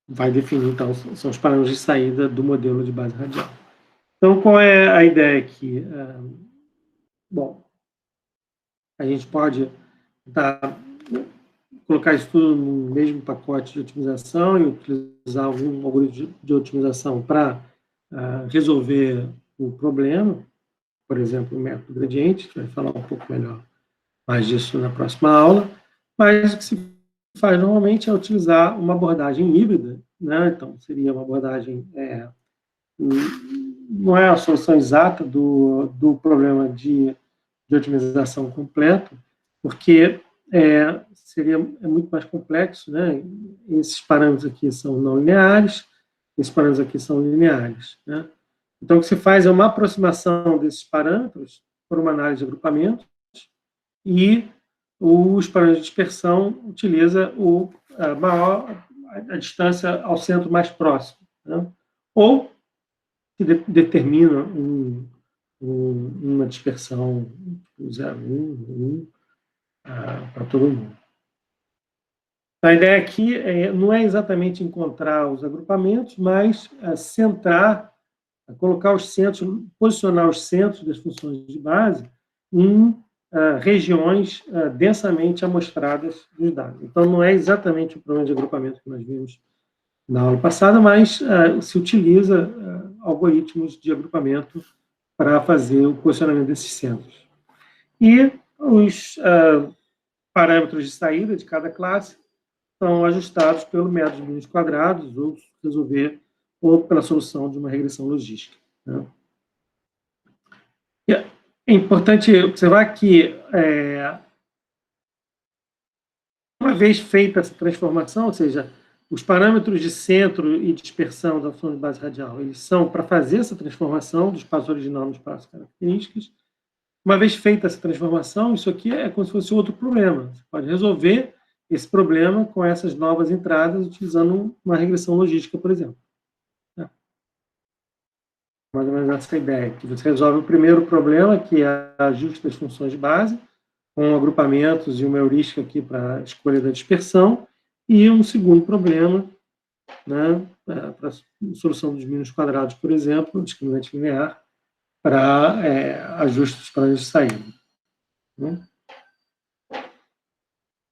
vai definir, então, são os parâmetros de saída do modelo de base radial. Então, qual é a ideia aqui? Bom, a gente pode colocar isso tudo no mesmo pacote de otimização e utilizar algum algoritmo de otimização para resolver o problema, por exemplo, o método gradiente, a gente vai falar um pouco melhor mais disso na próxima aula, mas o que se faz normalmente é utilizar uma abordagem híbrida, né? Então, seria uma abordagem, não é a solução exata do problema de otimização completo, porque seria muito mais complexo, né? Esses parâmetros aqui são não lineares, esses parâmetros aqui são lineares, né? Então, o que se faz é uma aproximação desses parâmetros por uma análise de agrupamentos e os parâmetros de dispersão utiliza a distância ao centro mais próximo, né? Ou que determina uma dispersão 0, 1, 1 para todo mundo. A ideia aqui não é exatamente encontrar os agrupamentos, mas colocar os centros, posicionar os centros das funções de base em regiões densamente amostradas dos dados. Então, não é exatamente o problema de agrupamento que nós vimos na aula passada, mas se utiliza algoritmos de agrupamento para fazer o posicionamento desses centros. E os parâmetros de saída de cada classe são ajustados pelo método de mínimos quadrados ou resolver ou pela solução de uma regressão logística. Né? É importante observar que, uma vez feita essa transformação, ou seja, os parâmetros de centro e dispersão da função de base radial, eles são para fazer essa transformação do espaço original no espaço características. Uma vez feita essa transformação, isso aqui é como se fosse outro problema. Você pode resolver esse problema com essas novas entradas utilizando uma regressão logística, por exemplo. Mais ou menos essa ideia, que você resolve o primeiro problema, que é ajuste das funções de base, com agrupamentos e uma heurística aqui para a escolha da dispersão, e um segundo problema, né, para a solução dos mínimos quadrados, por exemplo, discriminante linear, para ajuste dos parâmetros de saída. Né?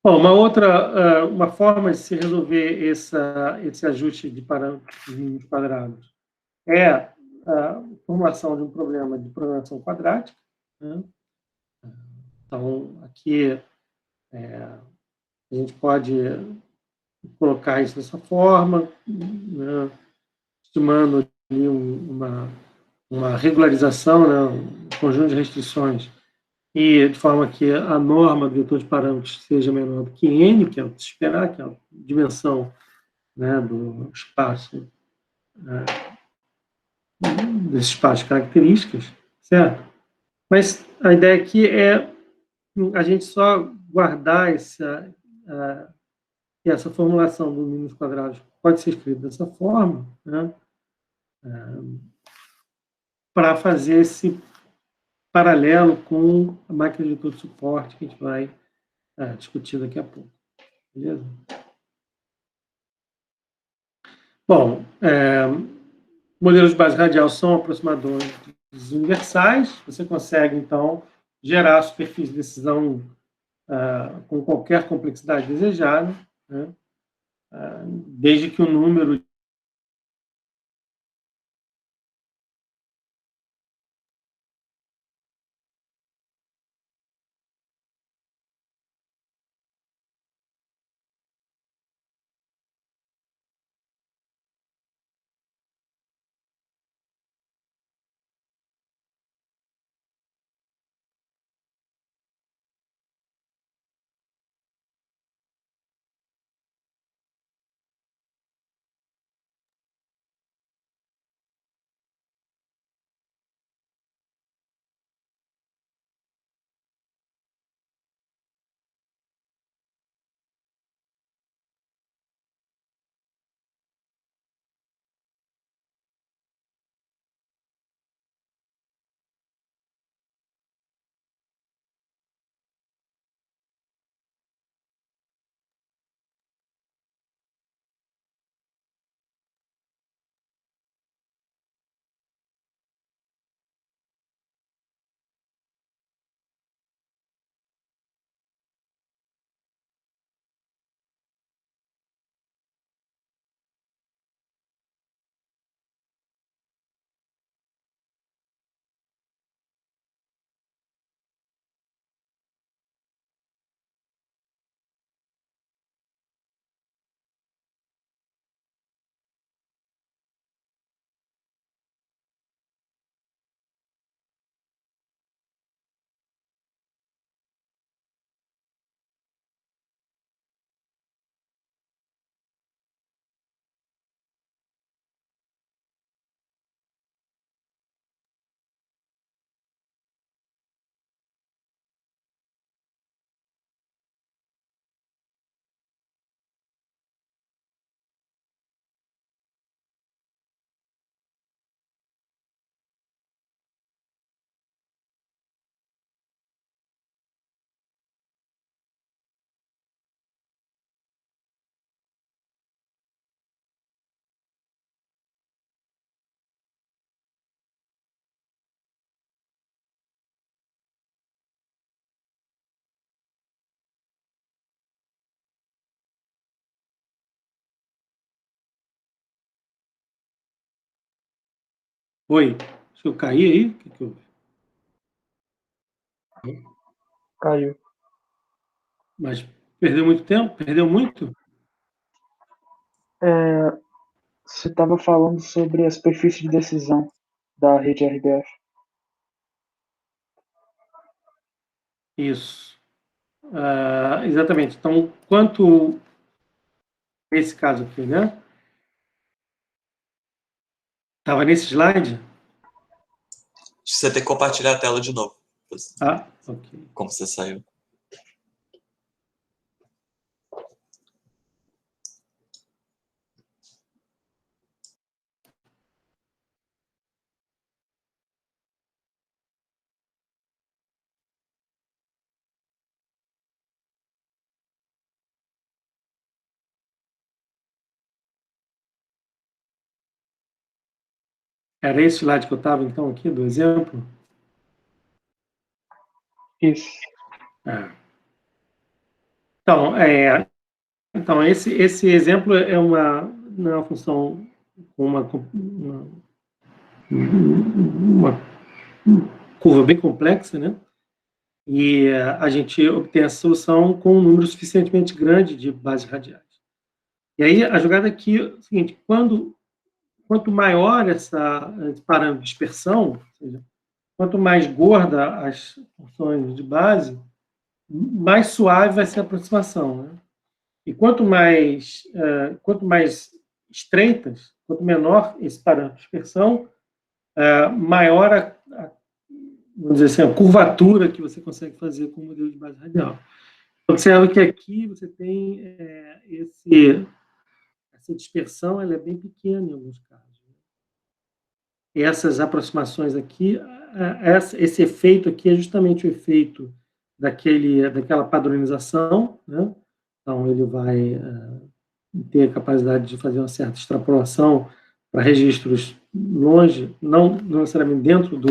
Bom, uma forma de se resolver esse ajuste de parâmetros dos mínimos quadrados é a formulação de um problema de programação quadrática. Né? Então, aqui a gente pode colocar isso dessa forma, né? Estimando ali uma regularização, né? Um conjunto de restrições, e de forma que a norma do vetor de parâmetros seja menor do que n, que é o que se esperar, que é a dimensão, né, do espaço, desse espaço de características, certo? Mas a ideia aqui é a gente só guardar essa formulação dos mínimos quadrados pode ser escrita dessa forma, né, para fazer esse paralelo com a máquina de todo suporte que a gente vai discutir daqui a pouco. Beleza? Bom, modelos de base radial são aproximadores universais. Você consegue, então, gerar a superfície de decisão com qualquer complexidade desejada, né? Desde que o número Oi, acho que eu caí aí? O que que eu... Caiu. Mas perdeu muito tempo? Perdeu muito? Você estava falando sobre a superfície de decisão da rede RBF. Isso. Exatamente. Então, quanto nesse caso aqui, né? Estava nesse slide? Você tem que compartilhar a tela de novo. Ah, ok. Como você saiu. Era esse slide que eu estava, então, aqui, do exemplo? Isso. É. Então, esse exemplo é não é uma função com uma curva bem complexa, né? E a gente obtém essa solução com um número suficientemente grande de bases radiais. E aí, a jogada aqui é o seguinte: quanto maior esse parâmetro de dispersão, ou seja, quanto mais gorda as funções de base, mais suave vai ser a aproximação, né? E quanto mais estreitas, quanto menor esse parâmetro de dispersão, maior vamos dizer assim, a curvatura que você consegue fazer com o modelo de base radial. Observa que aqui você tem essa dispersão, ela é bem pequena em alguns casos. E essas aproximações aqui, esse efeito aqui é justamente o efeito daquela padronização, né? Então, ele vai ter a capacidade de fazer uma certa extrapolação para registros longe, não necessariamente dentro do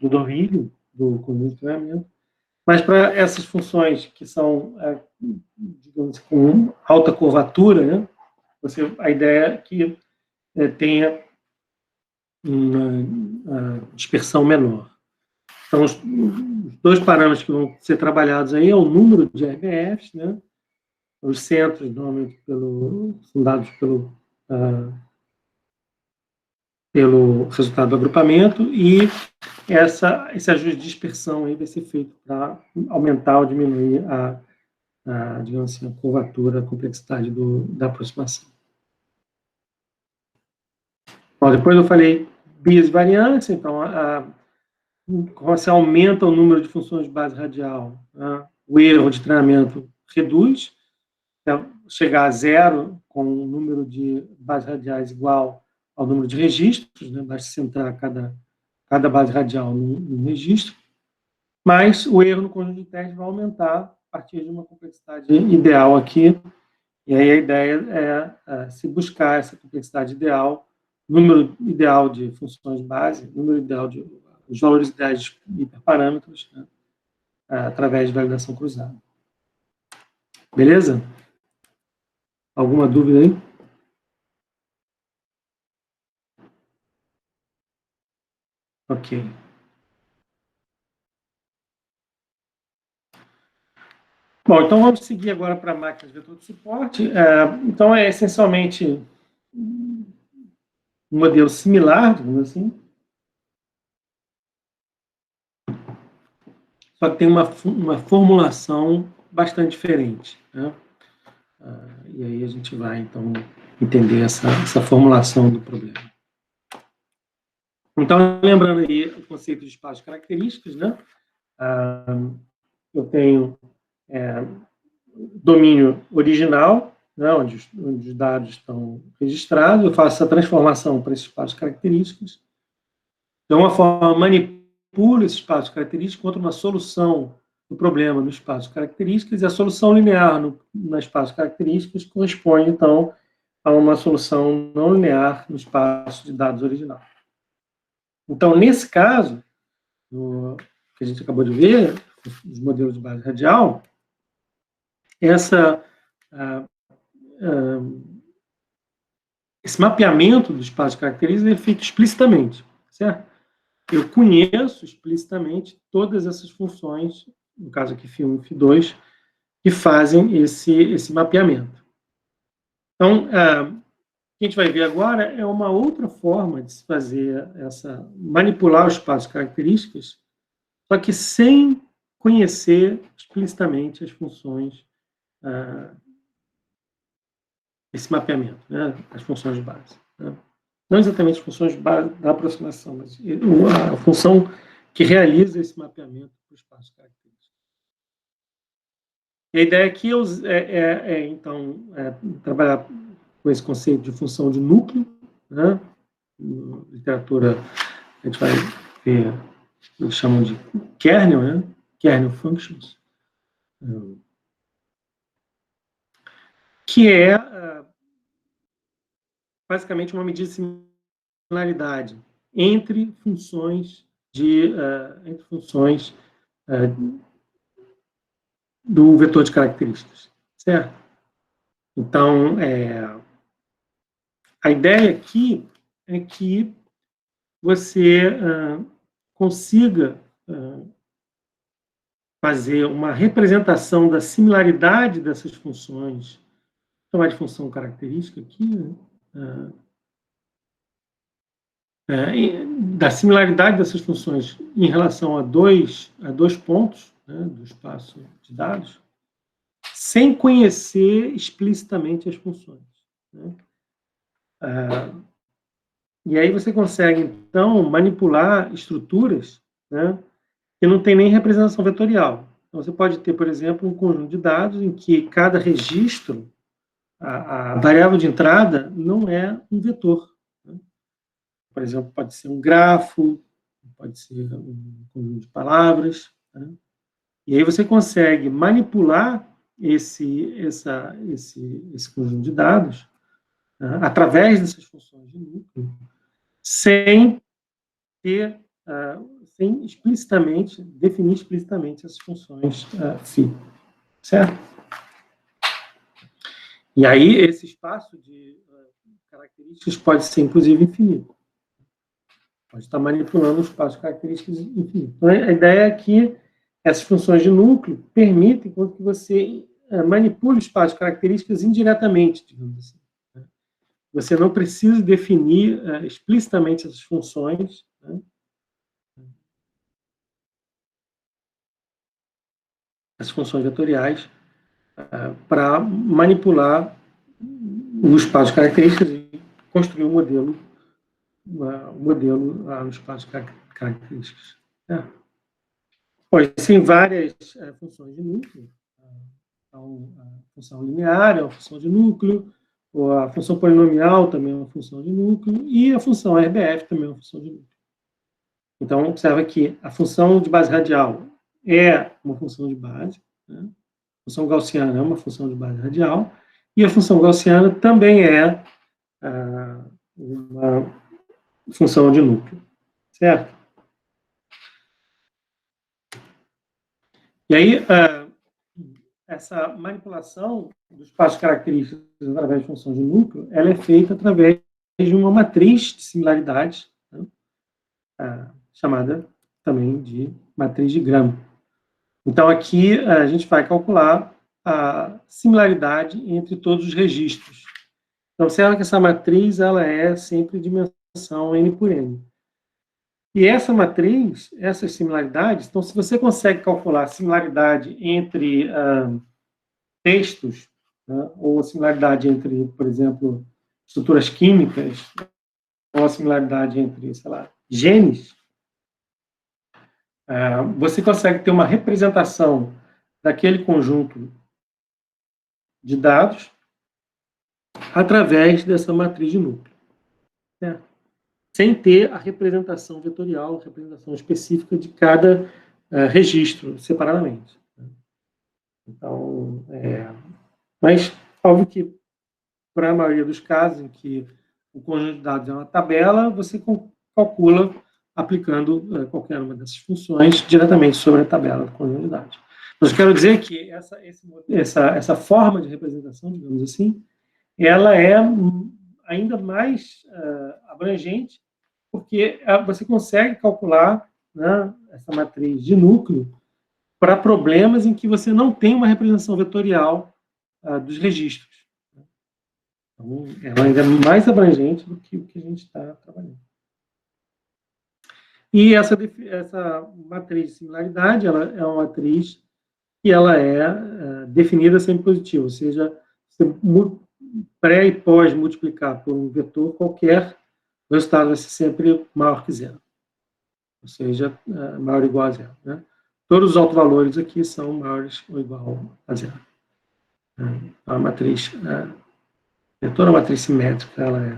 domínio do conjunto de treinamento, mas para essas funções que são, digamos, com alta curvatura, né? A ideia é que tenha uma dispersão menor. Então, os dois parâmetros que vão ser trabalhados aí é o número de RBFs, né? Os centros, normalmente, são dados pelo resultado do agrupamento, e esse ajuste de dispersão aí vai ser feito para aumentar ou diminuir digamos assim, a curvatura, a complexidade da aproximação. Bom, depois eu falei bias variantes, então quando você aumenta o número de funções de base radial, né, o erro de treinamento reduz, até chegar a zero com um número de bases radiais igual ao número de registros, né, basta centrar cada base radial num registro, mas o erro no conjunto de testes vai aumentar a partir de uma complexidade ideal aqui, e aí a ideia é se buscar essa complexidade ideal, número ideal de funções base, número ideal de os valores ideais de hiperparâmetros, né, através de validação cruzada. Beleza? Alguma dúvida aí? Ok. Bom, então vamos seguir agora para máquinas de vetor de suporte. Então, é essencialmente um modelo similar, digamos assim, só que tem uma formulação bastante diferente, né? E aí a gente vai, então, entender essa formulação do problema. Então, lembrando aí o conceito de espaços de características, né? Eu tenho domínio original, né, onde os dados estão registrados, eu faço essa transformação para esses espaços de características. De uma forma, manipulo esse espaço de características contra uma solução do problema no espaço de características, e a solução linear no espaço de características corresponde, então, a uma solução não linear no espaço de dados original. Então, nesse caso, que a gente acabou de ver, os modelos de base radial, esse mapeamento do espaço de características é feito explicitamente. certo? Eu conheço explicitamente todas essas funções, no caso aqui φ1 e φ2, que fazem esse mapeamento. Então, o que a gente vai ver agora é uma outra forma de se fazer manipular os espaços de características, só que sem conhecer explicitamente as funções, esse mapeamento, né, as funções de base. Né? Não exatamente as funções de base da aproximação, mas a função que realiza esse mapeamento para o espaço de características. E a ideia aqui então, trabalhar com esse conceito de função de núcleo, né? Na literatura, a gente vai ver, eles chamam de kernel, né? Kernel functions, que é basicamente uma medida de similaridade entre funções do vetor de características, certo? Então, a ideia aqui é que você consiga fazer uma representação da similaridade dessas funções, vou chamar de função característica aqui, né? Da similaridade dessas funções em relação a dois pontos, né, do espaço de dados, sem conhecer explicitamente as funções. Né? E aí você consegue, então, manipular estruturas, né, que não tem nem representação vetorial. Então, você pode ter, por exemplo, um conjunto de dados em que cada registro, a variável de entrada, não é um vetor. Né? Por exemplo, pode ser um grafo, pode ser um conjunto de palavras. Né? E aí você consegue manipular esse conjunto de dados, né, através dessas funções de núcleo, sem definir explicitamente essas funções φ, certo? E aí esse espaço de características pode ser, inclusive, infinito. Pode estar manipulando o espaço de características infinito. Então, a ideia é que essas funções de núcleo permitem que você manipule o espaço de características indiretamente, digamos assim. Né? Você não precisa definir explicitamente essas funções, né? As funções vetoriais, para manipular o espaço de características e construir um modelo no espaço de características. Existem várias funções de núcleo. Então, a função linear é uma função de núcleo, ou a função polinomial também é uma função de núcleo, e a função RBF também é uma função de núcleo. Então, observa que a função de base radial é uma função de base, né? A função gaussiana é uma função de base radial, e a função gaussiana também é uma função de núcleo, certo? E aí, essa manipulação do espaço de características através de função de núcleo, ela é feita através de uma matriz de similaridades, né? Chamada também de matriz de Gram. Então, aqui a gente vai calcular a similaridade entre todos os registros. Então, observa que essa matriz ela é sempre dimensão n por n. E essa matriz, essas similaridades, então, se você consegue calcular a similaridade entre textos, né, ou a similaridade entre, por exemplo, estruturas químicas, ou a similaridade entre, sei lá, genes, você consegue ter uma representação daquele conjunto de dados através dessa matriz de núcleo, certo? Sem ter a representação vetorial, a representação específica de cada registro separadamente. Então, mas, óbvio que, para a maioria dos casos em que o conjunto de dados é uma tabela, você calcula aplicando qualquer uma dessas funções diretamente sobre a tabela do conjunto de dados. Mas eu quero dizer que essa forma de representação, digamos assim, ela é ainda mais abrangente porque você consegue calcular, né, essa matriz de núcleo para problemas em que você não tem uma representação vetorial dos registros. Então, ela ainda é mais abrangente do que o que a gente está trabalhando. E essa matriz de similaridade, ela é uma matriz que ela é definida sempre positiva, ou seja, você pré e pós multiplicar por um vetor qualquer, o resultado vai ser sempre maior que zero, ou seja, maior ou igual a zero, né? Todos os autovalores aqui são maiores ou igual a zero. A matriz, toda a matriz simétrica, ela é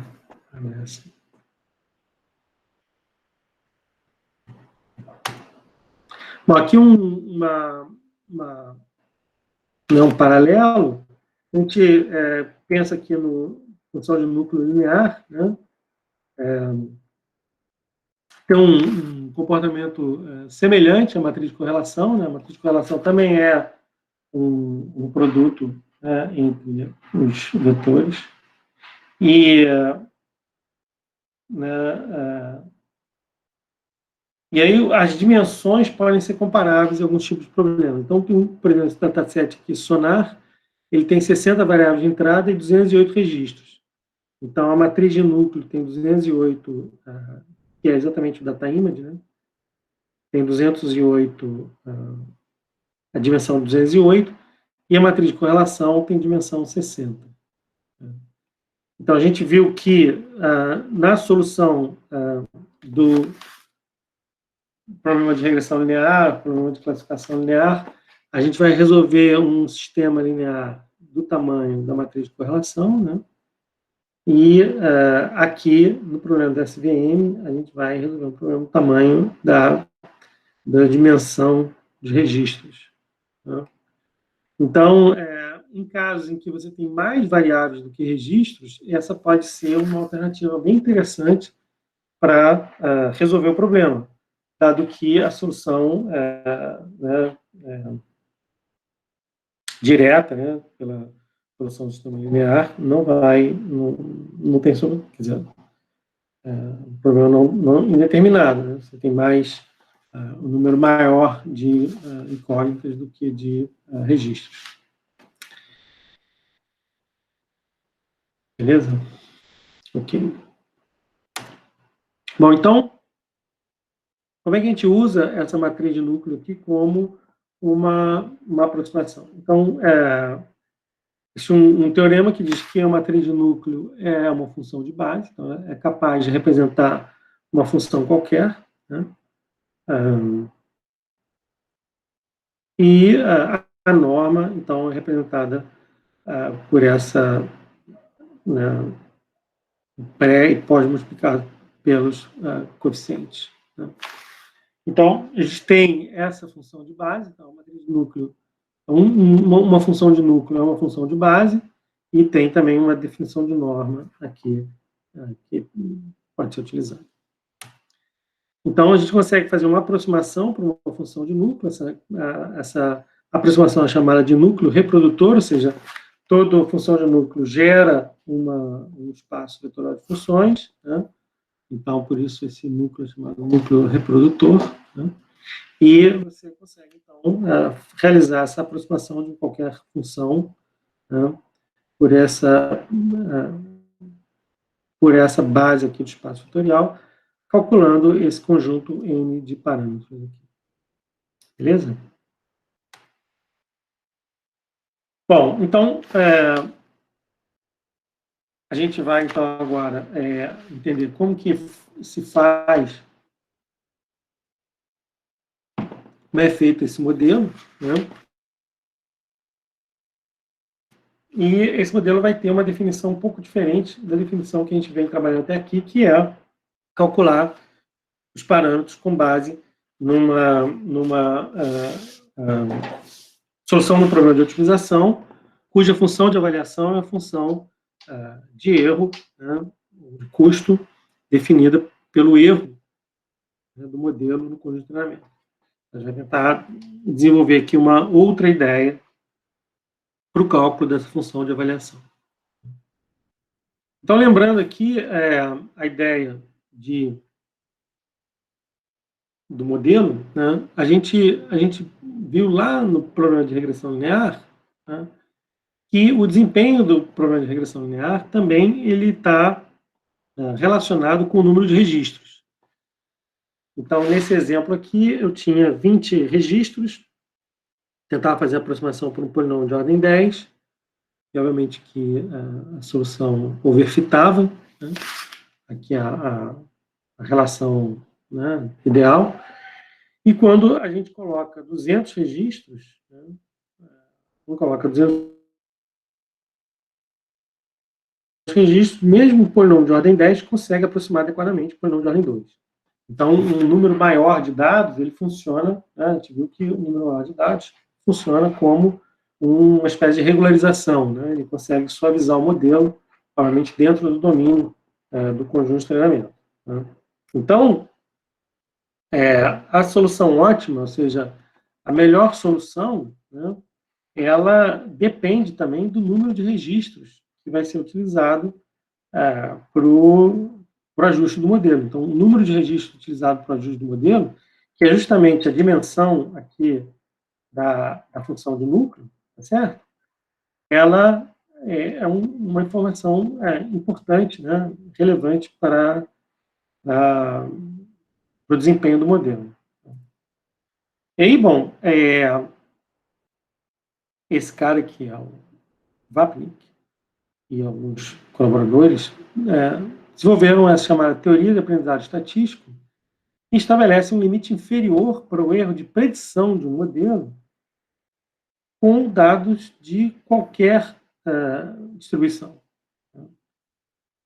assim. Bom, aqui um paralelo, a gente pensa aqui no função de núcleo linear, né? Tem um comportamento semelhante à matriz de correlação, né? A matriz de correlação também é um produto, né, entre os vetores. E, e aí as dimensões podem ser comparáveis a alguns tipos de problemas. Então, por exemplo, esse dataset aqui, Sonar, ele tem 60 variáveis de entrada e 208 registros. Então, a matriz de núcleo tem 208, que é exatamente o data image, né? Tem 208, a dimensão 208, e a matriz de correlação tem dimensão 60. Então, a gente viu que na solução do problema de regressão linear, problema de classificação linear, a gente vai resolver um sistema linear do tamanho da matriz de correlação, né? E aqui, no problema da SVM, a gente vai resolver um problema do tamanho da dimensão de registros, né? Então, em casos em que você tem mais variáveis do que registros, essa pode ser uma alternativa bem interessante para resolver o problema, dado que a solução direta, né, pela solução do sistema linear, não tem solução, quer dizer, um problema não indeterminado, né? Você tem mais um número maior de incógnitas do que de registros. Beleza? Ok. Bom, então, como é que a gente usa essa matriz de núcleo aqui como uma aproximação? Então, existe um teorema que diz que a matriz de núcleo é uma função de base, então é capaz de representar uma função qualquer, né? E a norma, então, é representada por essa, né, pré e pós-multiplicado pelos coeficientes, né? Então, a gente tem essa função de base, então, a matriz de núcleo, uma função de núcleo é uma função de base, e tem também uma definição de norma aqui, que pode ser utilizada. Então, a gente consegue fazer uma aproximação para uma função de núcleo, essa aproximação é chamada de núcleo reprodutor, ou seja, toda função de núcleo gera um espaço vetorial de funções, né? Então, por isso, esse núcleo é chamado núcleo reprodutor, né? E você consegue, então, realizar essa aproximação de qualquer função, né, por essa base aqui do espaço vetorial, calculando esse conjunto N de parâmetros aqui. Beleza? Bom, então, a gente vai, então, agora entender como que se faz, como é feito esse modelo, né? E esse modelo vai ter uma definição um pouco diferente da definição que a gente vem trabalhando até aqui, que é calcular os parâmetros com base numa solução do problema de otimização, cuja função de avaliação é a função de erro, né, de custo, definida pelo erro, né, do modelo no conjunto de treinamento. A gente vai tentar desenvolver aqui uma outra ideia para o cálculo dessa função de avaliação. Então, lembrando aqui, a ideia de do modelo, né, a gente viu lá no problema de regressão linear, né, que o desempenho do problema de regressão linear também ele está relacionado com o número de registros. Então, nesse exemplo aqui, eu tinha 20 registros, tentava fazer a aproximação por um polinômio de ordem 10, e obviamente que a solução overfitava, né, aqui a relação, né, ideal. E quando a gente coloca 200 registros, né, não coloca 200 registros, mesmo o polinômio de ordem 10 consegue aproximar adequadamente o polinômio de ordem 2. Então, um número maior de dados, ele funciona, né, a gente viu que o número maior de dados funciona como uma espécie de regularização, né, ele consegue suavizar o modelo, obviamente dentro do domínio do conjunto de treinamento. Né. Então, a solução ótima, ou seja, a melhor solução, né, ela depende também do número de registros que vai ser utilizado para o ajuste do modelo. Então, o número de registros utilizado para o ajuste do modelo, que é justamente a dimensão aqui da função de núcleo, tá certo? Ela é uma informação importante, né, relevante para o desempenho do modelo. E aí, bom, esse cara aqui é o Vapnik e alguns colaboradores desenvolveram essa chamada teoria de aprendizado estatístico, que estabelece um limite inferior para o erro de predição de um modelo com dados de qualquer distribuição.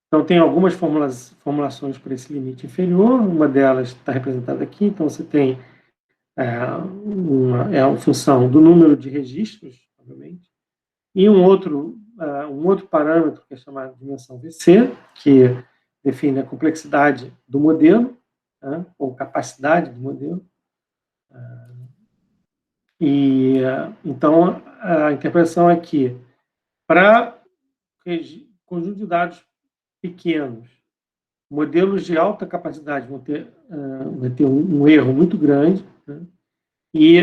Então, tem algumas formulações para esse limite inferior, uma delas está representada aqui, então você tem a função do número de registros, obviamente, e um outro parâmetro que é chamado de dimensão VC, que define a complexidade do modelo, né, ou capacidade do modelo. Então, a interpretação é que, para conjunto de dados pequenos, modelos de alta capacidade vão ter um erro muito grande, né, e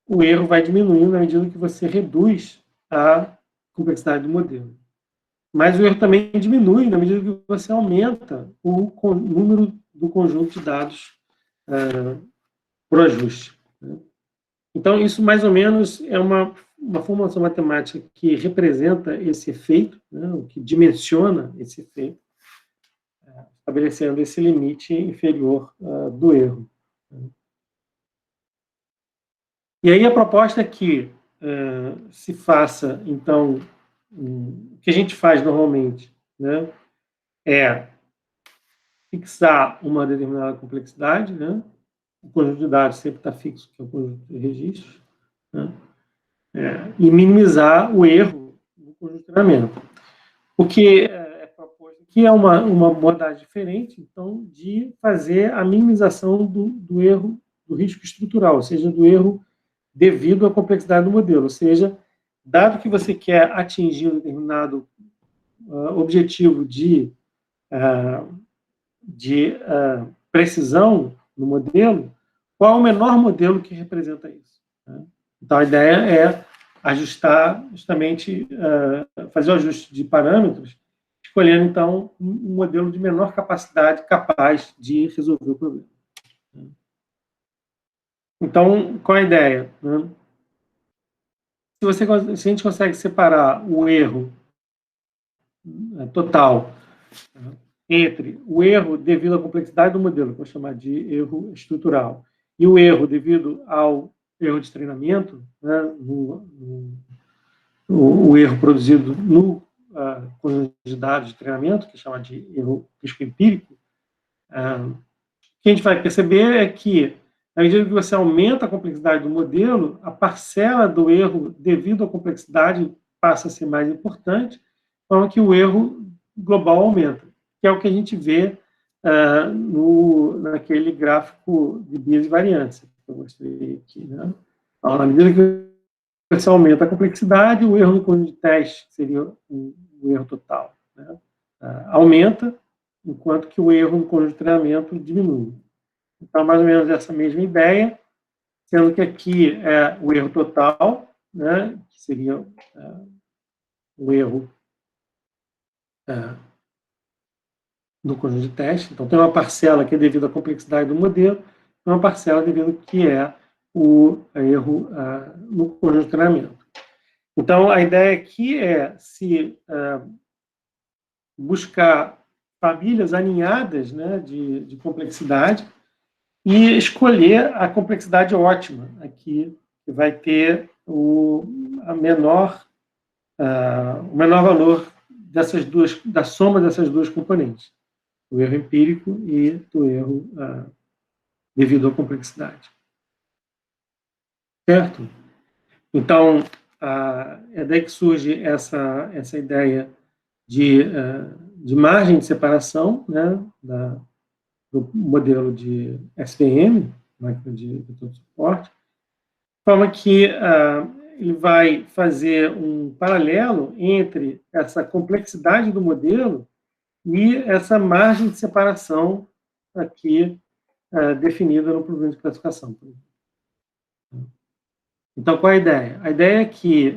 o erro vai diminuindo na medida que você reduz a complexidade do modelo. Mas o erro também diminui na medida que você aumenta o número do conjunto de dados por ajuste. Né? Então, isso mais ou menos é uma formulação matemática que representa esse efeito, né, o que dimensiona esse efeito, estabelecendo esse limite inferior do erro. E aí a proposta é que se faça, então, o que a gente faz normalmente, né, é fixar uma determinada complexidade, né, o conjunto de dados sempre está fixo, que é o conjunto de registros, né, e minimizar o erro no conjunto de treinamento. O que é proposto aqui é uma abordagem diferente, então, de fazer a minimização do erro, do risco estrutural, ou seja, do erro devido à complexidade do modelo. Ou seja, dado que você quer atingir um determinado objetivo de precisão no modelo, qual é o menor modelo que representa isso? Né? Então, a ideia é ajustar, justamente, fazer o ajuste de parâmetros, escolhendo, então, um modelo de menor capacidade capaz de resolver o problema. Então, qual é a ideia? Né? Se a gente consegue separar o erro total entre o erro devido à complexidade do modelo, que eu vou chamar de erro estrutural, e o erro devido ao erro de treinamento, né, o erro produzido no conjunto de dados de treinamento, que é chamado de erro risco empírico, o que a gente vai perceber é que, na medida que você aumenta a complexidade do modelo, a parcela do erro devido à complexidade passa a ser mais importante, de forma que o erro global aumenta, que é o que a gente vê naquele gráfico de bias e variância que eu mostrei aqui. Né? Então, na medida que você aumenta a complexidade, o erro no conjunto de teste, que seria o erro total, né? Aumenta, enquanto que o erro no conjunto de treinamento diminui. Então, mais ou menos essa mesma ideia, sendo que aqui é o erro total, né, que seria o erro no conjunto de teste. Então, tem uma parcela que é devido à complexidade do modelo, e uma parcela devido que é o erro no conjunto de treinamento. Então, a ideia aqui é se buscar famílias alinhadas, né, de complexidade e escolher a complexidade ótima aqui, que vai ter o menor valor da soma dessas duas componentes, do erro empírico e do erro devido à complexidade. Certo? Então, é daí que surge essa ideia de margem de separação, né, do modelo de SVM, máquina de vetor de suporte, de forma que ele vai fazer um paralelo entre essa complexidade do modelo e essa margem de separação aqui definida no problema de classificação. Então, qual é a ideia? A ideia é que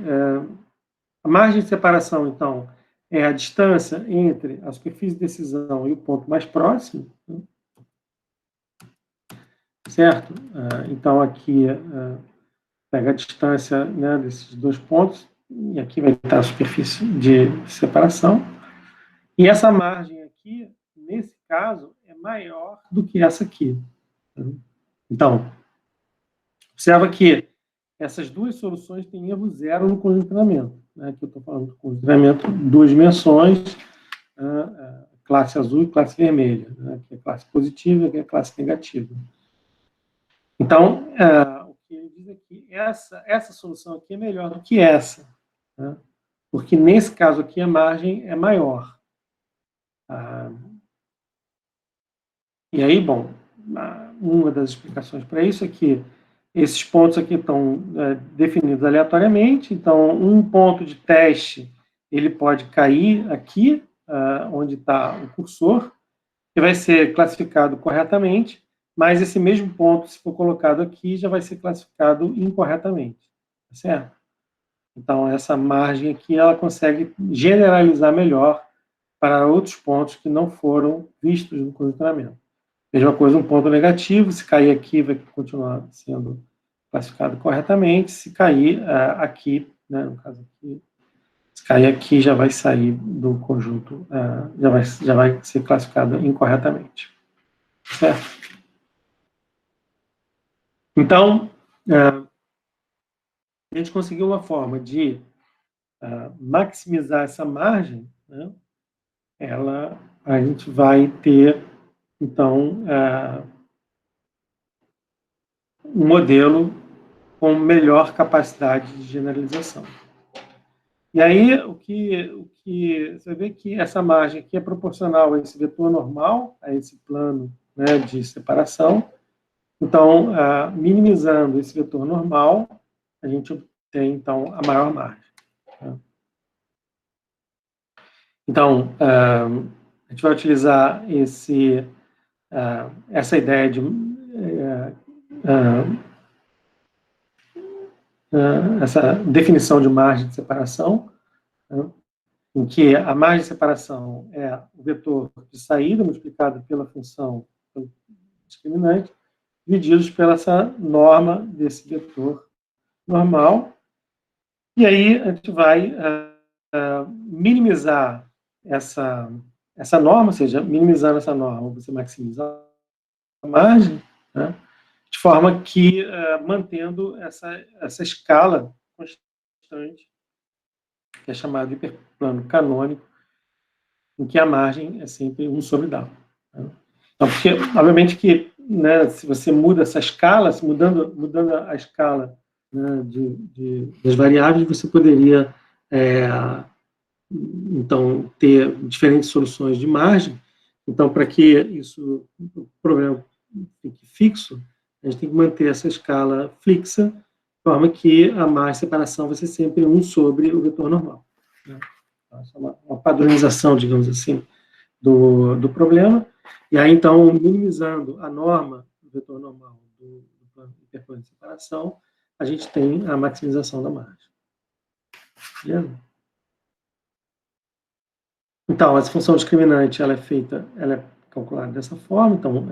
a margem de separação, então, é a distância entre a superfície de decisão e o ponto mais próximo, né? Certo? Então, aqui pega a distância, né, desses dois pontos, e aqui vai estar a superfície de separação. E essa margem aqui, nesse caso, é maior do que essa aqui. Então, observa que essas duas soluções têm erro zero no conjunto de treinamento. Né? Aqui eu estou falando do conjunto de treinamento, duas dimensões, classe azul e classe vermelha, né? Que é classe positiva e que é classe negativa. Então, o que ele diz aqui, essa solução aqui é melhor do que essa, né? Porque nesse caso aqui a margem é maior. E aí, bom, uma das explicações para isso é que esses pontos aqui estão definidos aleatoriamente, então um ponto de teste ele pode cair aqui, onde está o cursor, que vai ser classificado corretamente, mas esse mesmo ponto, se for colocado aqui, já vai ser classificado incorretamente, tá certo? Então, essa margem aqui, ela consegue generalizar melhor para outros pontos que não foram vistos no condicionamento. Mesma coisa, um ponto negativo, se cair aqui, vai continuar sendo classificado corretamente, se cair aqui, né, no caso aqui, se cair aqui, já vai sair do conjunto, já vai ser classificado incorretamente. Certo? Então, a gente conseguiu uma forma de maximizar essa margem, né? A gente vai ter, então, um modelo com melhor capacidade de generalização. E aí, o que você vê que essa margem aqui é proporcional a esse vetor normal, a esse plano, né, de separação. Então, minimizando esse vetor normal, a gente obtém, então, a maior margem. Então, a gente vai utilizar essa ideia de essa definição de margem de separação, né, em que a margem de separação é o vetor de saída multiplicado pela função discriminante, divididos pela essa norma desse vetor normal. E aí a gente vai minimizar essa norma, ou seja, minimizando essa norma, você maximiza a margem, né, de forma que, mantendo essa escala constante, que é chamado de hiperplano canônico, em que a margem é sempre 1 sobre W. Né? Então, porque, obviamente, que, né, se você muda essa escala, mudando a escala, né, das variáveis, você poderia, então, ter diferentes soluções de margem. Então, para que o problema fique fixo, a gente tem que manter essa escala fixa, de forma que a margem de separação vai ser sempre 1 sobre o vetor normal. Né? Essa é uma padronização, digamos assim, do problema. E aí, então, minimizando a norma vetor normal do hiperplano de separação, a gente tem a maximização da margem. Beleza? Então, essa função discriminante, ela é calculada dessa forma. Então,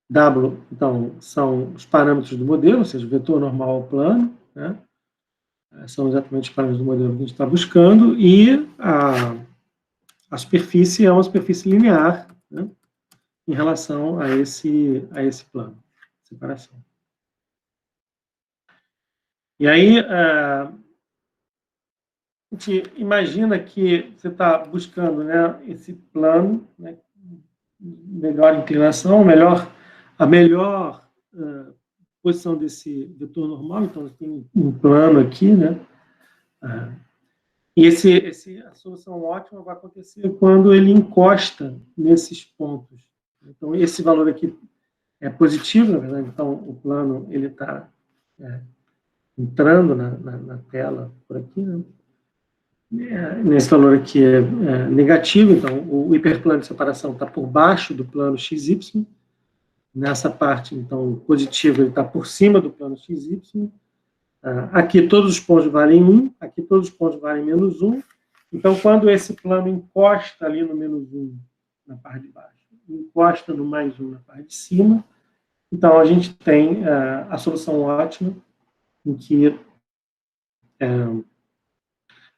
W, então, são os parâmetros do modelo, ou seja, o vetor normal ao plano, né? São exatamente os parâmetros do modelo que a gente está buscando, e a superfície é uma superfície linear, né, em relação a esse plano de separação. E aí, a gente imagina que você está buscando, né, esse plano, né, melhor inclinação, a melhor posição desse vetor normal. Então, tem um plano aqui, né? E a solução ótima vai acontecer quando ele encosta nesses pontos. Então, esse valor aqui é positivo, na verdade. Então, o plano ele está entrando na tela por aqui, né? Nesse valor aqui é negativo. Então, o hiperplano de separação está por baixo do plano XY. Nessa parte, então, o positivo ele está por cima do plano XY. Aqui todos os pontos valem 1, aqui todos os pontos valem menos 1. Então, quando esse plano encosta ali no menos 1 na parte de baixo, encosta no mais 1 na parte de cima, então a gente tem a solução ótima, em que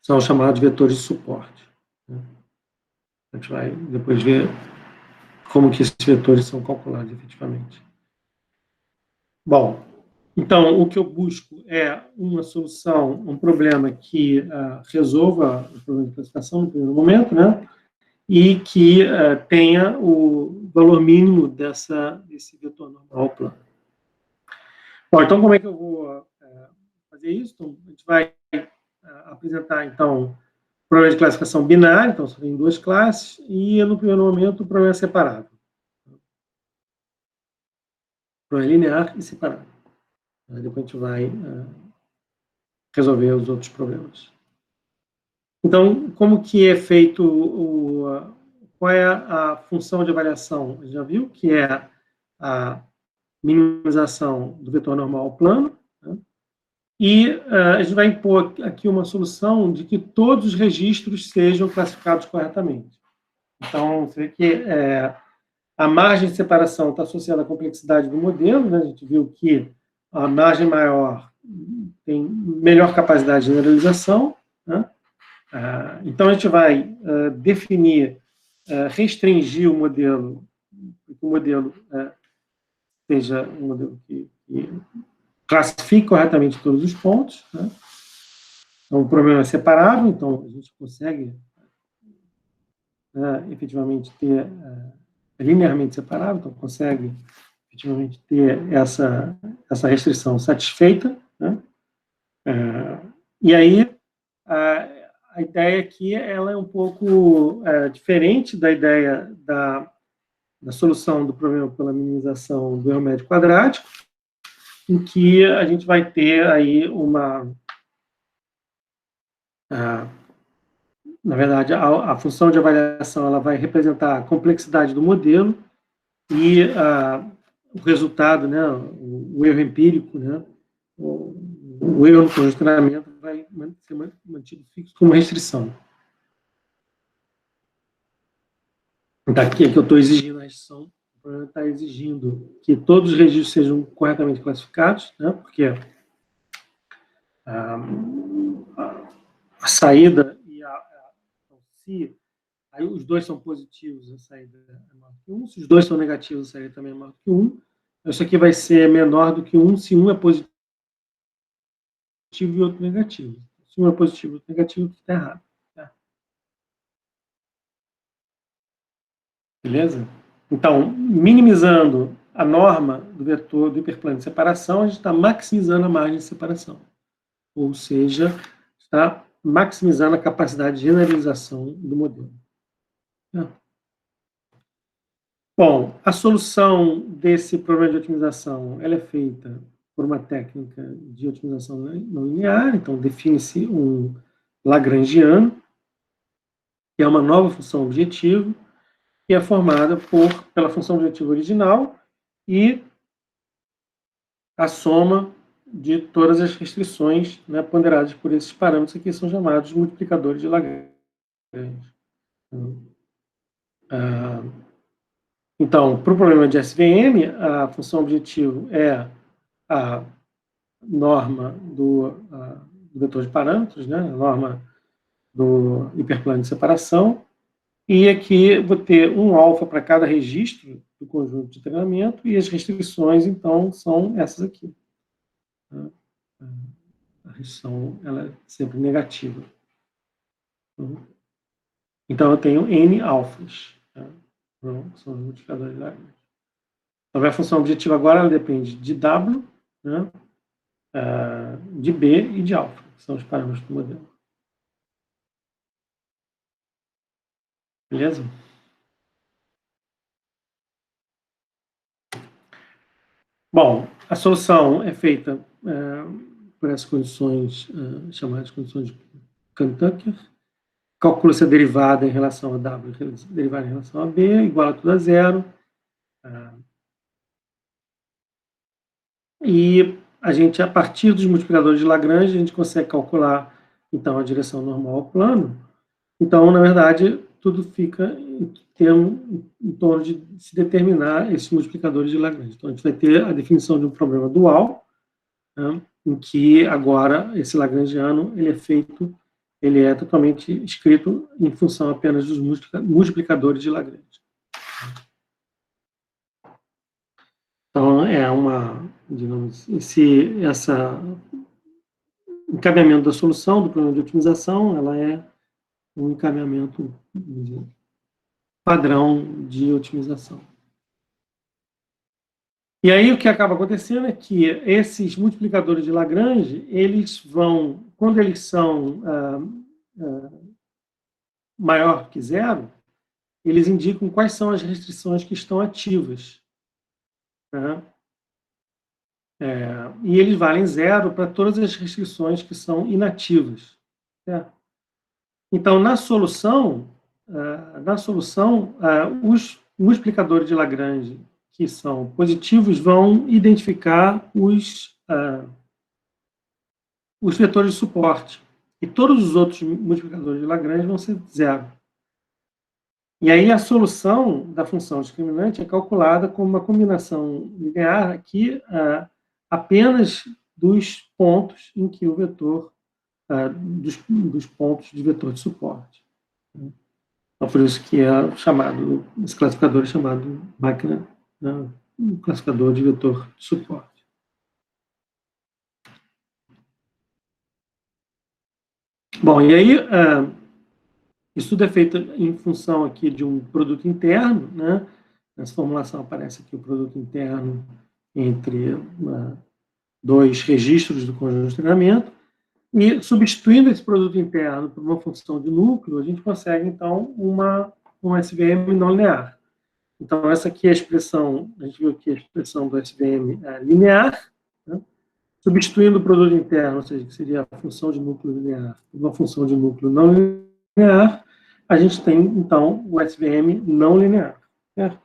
são chamados vetores de suporte. A gente vai depois ver como que esses vetores são calculados efetivamente. Bom, então, o que eu busco é uma solução, um problema que resolva o problema de classificação no primeiro momento, né? E que tenha o valor mínimo desse vetor normal ao plano. Bom, então, como é que eu vou fazer isso? Então, a gente vai apresentar, então, o problema de classificação binário. Então, só tem duas classes, e no primeiro momento o problema é separável. O problema é linear e separável. Aí depois a gente vai resolver os outros problemas. Então, como que é feito qual é a função de avaliação? Já viu que é a minimização do vetor normal ao plano, né? E a gente vai impor aqui uma solução de que todos os registros sejam classificados corretamente. Então, você vê que a margem de separação está associada à complexidade do modelo, né? A gente viu que a margem maior tem melhor capacidade de generalização, né? Então, a gente vai definir, restringir o modelo, que o modelo seja um modelo que classifique corretamente todos os pontos, né? Então, o problema é separável, então a gente consegue efetivamente ter linearmente separável, então consegue efetivamente ter essa restrição satisfeita, né? E aí, a ideia aqui ela é um pouco diferente da ideia da solução do problema pela minimização do erro médio quadrático, em que a gente vai ter aí na verdade, a função de avaliação ela vai representar a complexidade do modelo e o resultado, né, o erro empírico, né, o erro no congestionamento vai ser mantido fixo como restrição. Então, aqui é que eu estou exigindo a restrição, o problema está exigindo que todos os registros sejam corretamente classificados, né, porque a saída e então, se aí os dois são positivos, a saída é maior que 1. Se os dois são negativos, a saída também é maior que 1. Isso aqui vai ser menor do que 1 se um é positivo e outro negativo. Se um é positivo e outro negativo, está errado. Tá? Beleza? Então, minimizando a norma do vetor do hiperplano de separação, a gente está maximizando a margem de separação. Ou seja, está maximizando a capacidade de generalização do modelo. Bom, a solução desse problema de otimização ela é feita por uma técnica de otimização não linear. Então, define-se um lagrangiano, que é uma nova função objetivo, que é formada pela função objetiva original e a soma de todas as restrições, né, ponderadas por esses parâmetros aqui, são chamados multiplicadores de Lagrange. Então, para o problema de SVM, a função objetivo é a norma do vetor de parâmetros, né, a norma do hiperplano de separação, e aqui vou ter um alfa para cada registro do conjunto de treinamento, e as restrições, então, são essas aqui. A restrição ela é sempre negativa. Então, eu tenho N alfas. Então, são os multiplicadores de Lagrange. Então, a função objetiva agora ela depende de W, né, de B e de alfa, que são os parâmetros do modelo. Beleza? Bom, a solução é feita por essas condições chamadas condições de Cantucker. Calcula-se a derivada em relação a W, derivada em relação a B, igual a tudo a zero. E a gente, a partir dos multiplicadores de Lagrange, a gente consegue calcular, então, a direção normal ao plano. Então, na verdade, tudo fica em torno de se determinar esses multiplicadores de Lagrange. Então, a gente vai ter a definição de um problema dual, né, em que agora esse lagrangiano ele é totalmente escrito em função apenas dos multiplicadores de Lagrange. Então, é digamos, essa encaminhamento da solução do problema de otimização, ela é um encaminhamento padrão de otimização. E aí o que acaba acontecendo é que esses multiplicadores de Lagrange, eles vão, quando eles são maior que zero, eles indicam quais são as restrições que estão ativas. Né? E eles valem zero para todas as restrições que são inativas. Certo? Então, na solução, os multiplicadores de Lagrange que são positivos vão identificar os vetores de suporte. E todos os outros multiplicadores de Lagrange vão ser zero. E aí a solução da função discriminante é calculada como uma combinação linear aqui apenas dos pontos em que o vetor, dos pontos de vetor de suporte. Então, por isso que é chamado, esse classificador é chamado máquina, um classificador de vetor de suporte. Bom, e aí, isso tudo é feito em função aqui de um produto interno, né? Nessa formulação aparece aqui o produto interno entre dois registros do conjunto de treinamento, e substituindo esse produto interno por uma função de núcleo, a gente consegue, então, um SVM não linear. Então, essa aqui é a expressão, a gente viu aqui a expressão do SVM linear, né? Substituindo o produto interno, ou seja, que seria a função de núcleo linear, por uma função de núcleo não linear, a gente tem, então, o SVM não linear. Certo?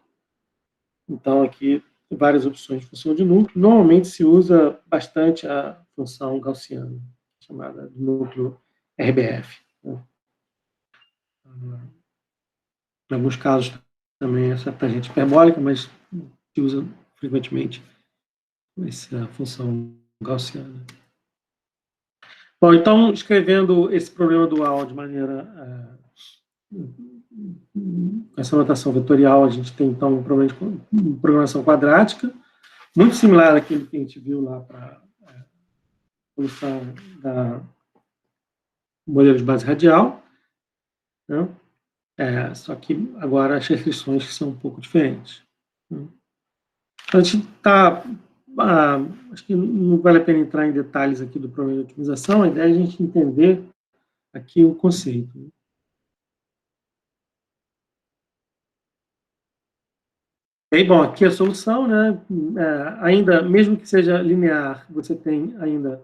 Então, aqui, várias opções de função de núcleo. Normalmente se usa bastante a função gaussiana, chamada de núcleo RBF. Né? Em alguns casos, também essa tangente hiperbólica, mas se usa frequentemente essa função gaussiana. Bom, então, escrevendo esse problema dual de maneira... com essa notação vetorial, a gente tem, então, um problema de programação quadrática, muito similar àquele que a gente viu lá para a solução da modelo de base radial, né? Só que agora as restrições são um pouco diferentes. Né? A gente está... acho que não vale a pena entrar em detalhes aqui do problema de otimização, a ideia é a gente entender aqui o conceito. Né? E aí, bom, aqui a solução, né? Ainda, mesmo que seja linear, você tem ainda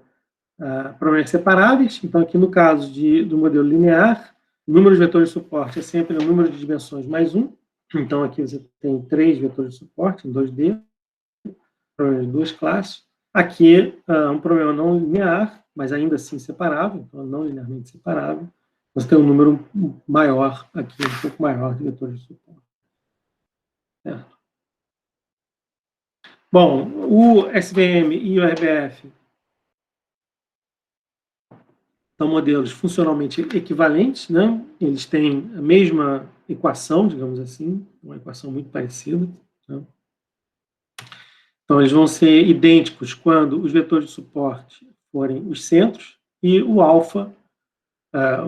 problemas separáveis. Então, aqui no caso do modelo linear, o número de vetores de suporte é sempre o número de dimensões mais 1. Então, aqui você tem 3 vetores de suporte em 2D. problemas de duas classes. Aqui, um problema não linear, mas ainda assim separável, então não linearmente separável. Você tem um número maior aqui, um pouco maior de vetores de suporte. Certo? Bom, o SVM e o RBF são modelos funcionalmente equivalentes, né? Eles têm a mesma equação, digamos assim, uma equação muito parecida, né? Então, eles vão ser idênticos quando os vetores de suporte forem os centros e o alfa,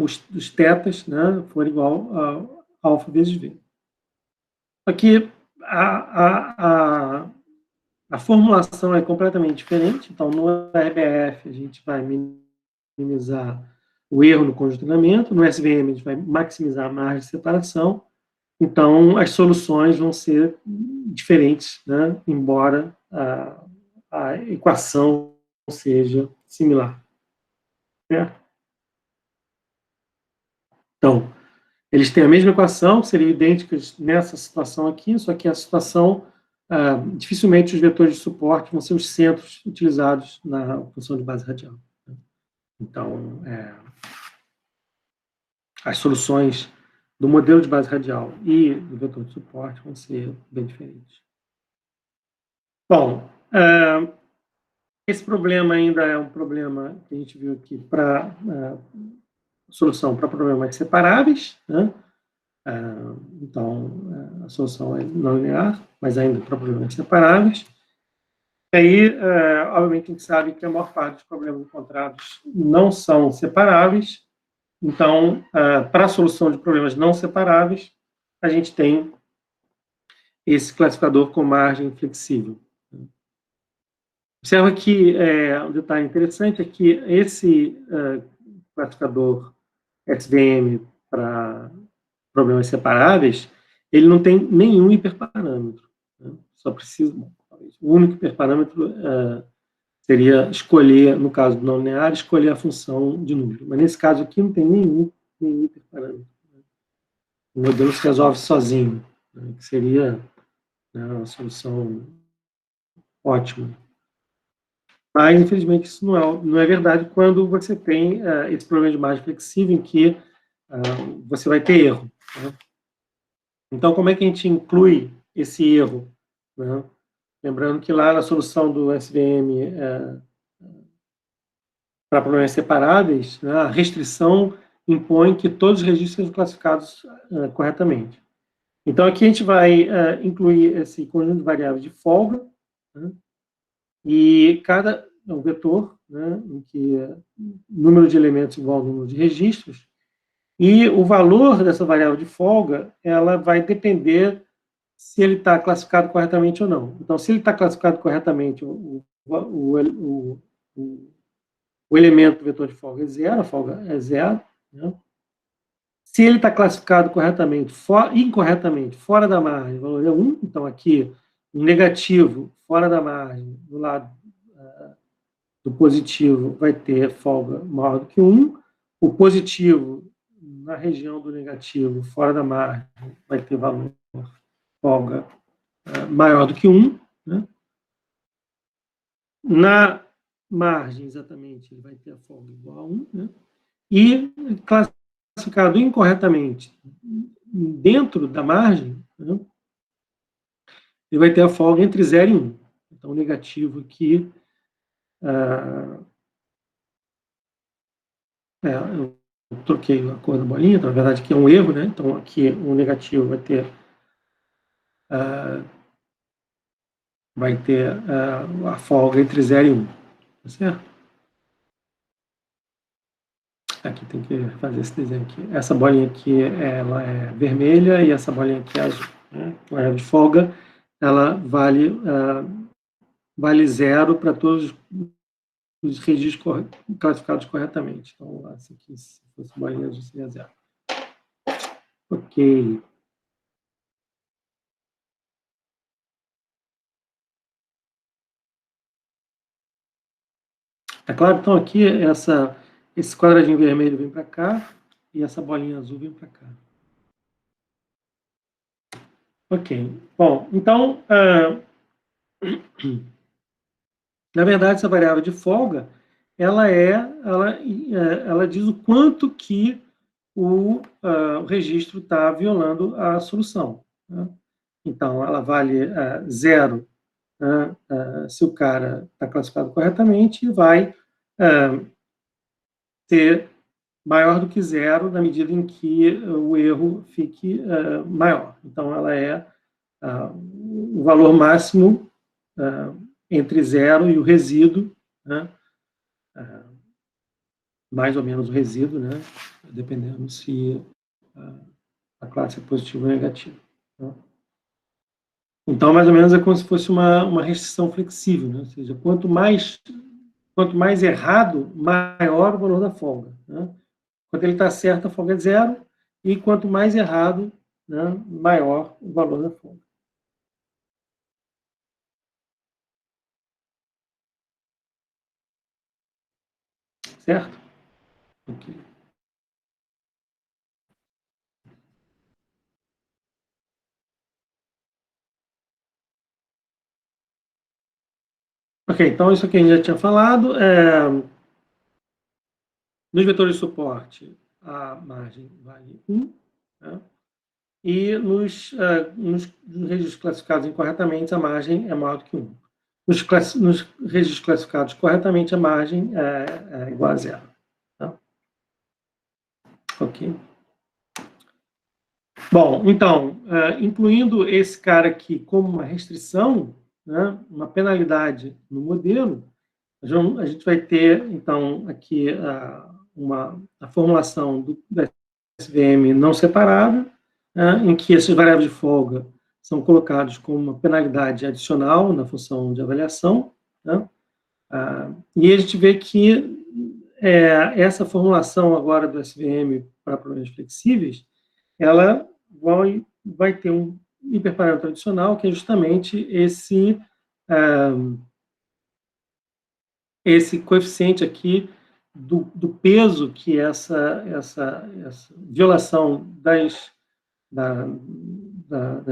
os tetas, né, forem igual a alfa vezes V. Aqui, a formulação é completamente diferente. Então, no RBF, a gente vai minimizar o erro no conjugamento. No SVM, a gente vai maximizar a margem de separação. Então, as soluções vão ser diferentes, né? Embora a equação seja similar. Certo? Então, eles têm a mesma equação, seriam idênticas nessa situação aqui, só que a situação, dificilmente os vetores de suporte vão ser os centros utilizados na função de base radial. Então, as soluções do modelo de base radial e do vetor de suporte vão ser bem diferentes. Bom, esse problema ainda é um problema que a gente viu aqui para solução para problemas separáveis, né? Então, a solução é não linear, mas ainda para problemas separáveis. E aí, obviamente, a gente sabe que a maior parte dos problemas encontrados não são separáveis. Então, para a solução de problemas não separáveis, a gente tem esse classificador com margem flexível. Observa que um detalhe interessante é que esse classificador SVM para problemas separáveis, ele não tem nenhum hiperparâmetro. Né? Só precisa... O único hiperparâmetro seria escolher, no caso do não linear, escolher a função de número. Mas nesse caso aqui não tem nenhum hiperparâmetro. Né? O modelo se resolve sozinho, né? Que seria, né, uma solução ótima. Mas, infelizmente, isso não é verdade quando você tem esse problema de margem flexível em que você vai ter erro. Né? Então, como é que a gente inclui esse erro? Né? Lembrando que lá na solução do SVM para problemas separáveis, né, a restrição impõe que todos os registros sejam classificados corretamente. Então, aqui a gente vai incluir esse conjunto de variáveis de folga, né, e cada um vetor, né, em que número de elementos igual ao número de registros, e o valor dessa variável de folga, ela vai depender se ele está classificado corretamente ou não. Então, se ele está classificado corretamente, o elemento do vetor de folga é zero, a folga é zero. Né? Se ele está classificado corretamente, incorretamente, fora da margem, o valor é 1. Então, aqui, um negativo fora da margem, do lado do positivo, vai ter folga maior do que 1. O positivo, na região do negativo, fora da margem, vai ter valor folga maior do que 1. Né? Na margem, exatamente, ele vai ter a folga igual a 1. Né? E classificado incorretamente dentro da margem, né? Ele vai ter a folga entre 0 e 1. Então, o negativo aqui... eu troquei a cor da bolinha, então, na verdade aqui é um erro, né? Então aqui o negativo vai ter a folga entre 0 e 1, tá certo? Aqui tem que fazer esse desenho aqui. Essa bolinha aqui, ela é vermelha e essa bolinha aqui é azul. Né? A de folga, ela vale 0 para todos os registros classificados corretamente. Então, essa aqui, se fosse bolinha azul, seria 0. Ok. Tá claro? Então, aqui, esse quadradinho vermelho vem para cá e essa bolinha azul vem para cá. Ok. Bom, então, Na verdade, essa variável de folga, ela diz o quanto que o registro está violando a solução, né? Então, ela vale 0, né, se o cara está classificado corretamente, e vai ser maior do que 0 na medida em que o erro fique maior. Então, ela é o valor máximo entre 0 e o resíduo, né? Mais ou menos o resíduo, né? Dependendo se a classe é positiva ou negativa, né? Então, mais ou menos é como se fosse uma restrição flexível, né? Ou seja, quanto mais errado, maior o valor da folga, né? Quando ele está certo, a folga é 0, e quanto mais errado, né, maior o valor da folga. Certo? Ok. Ok, então isso aqui a gente já tinha falado. Nos vetores de suporte, a margem vale 1, né? E nos registros classificados incorretamente, a margem é maior do que 1. Nos registros classificados corretamente, a margem é igual a 0. Tá? Ok. Bom, então, incluindo esse cara aqui como uma restrição, né, uma penalidade no modelo, a gente vai ter, então, aqui a formulação da SVM não separada, né, em que essas variáveis de folga são colocados como uma penalidade adicional na função de avaliação, né, e a gente vê que essa formulação agora do SVM para problemas flexíveis, ela vai ter um hiperparâmetro adicional, que é justamente esse coeficiente aqui do peso que essa violação das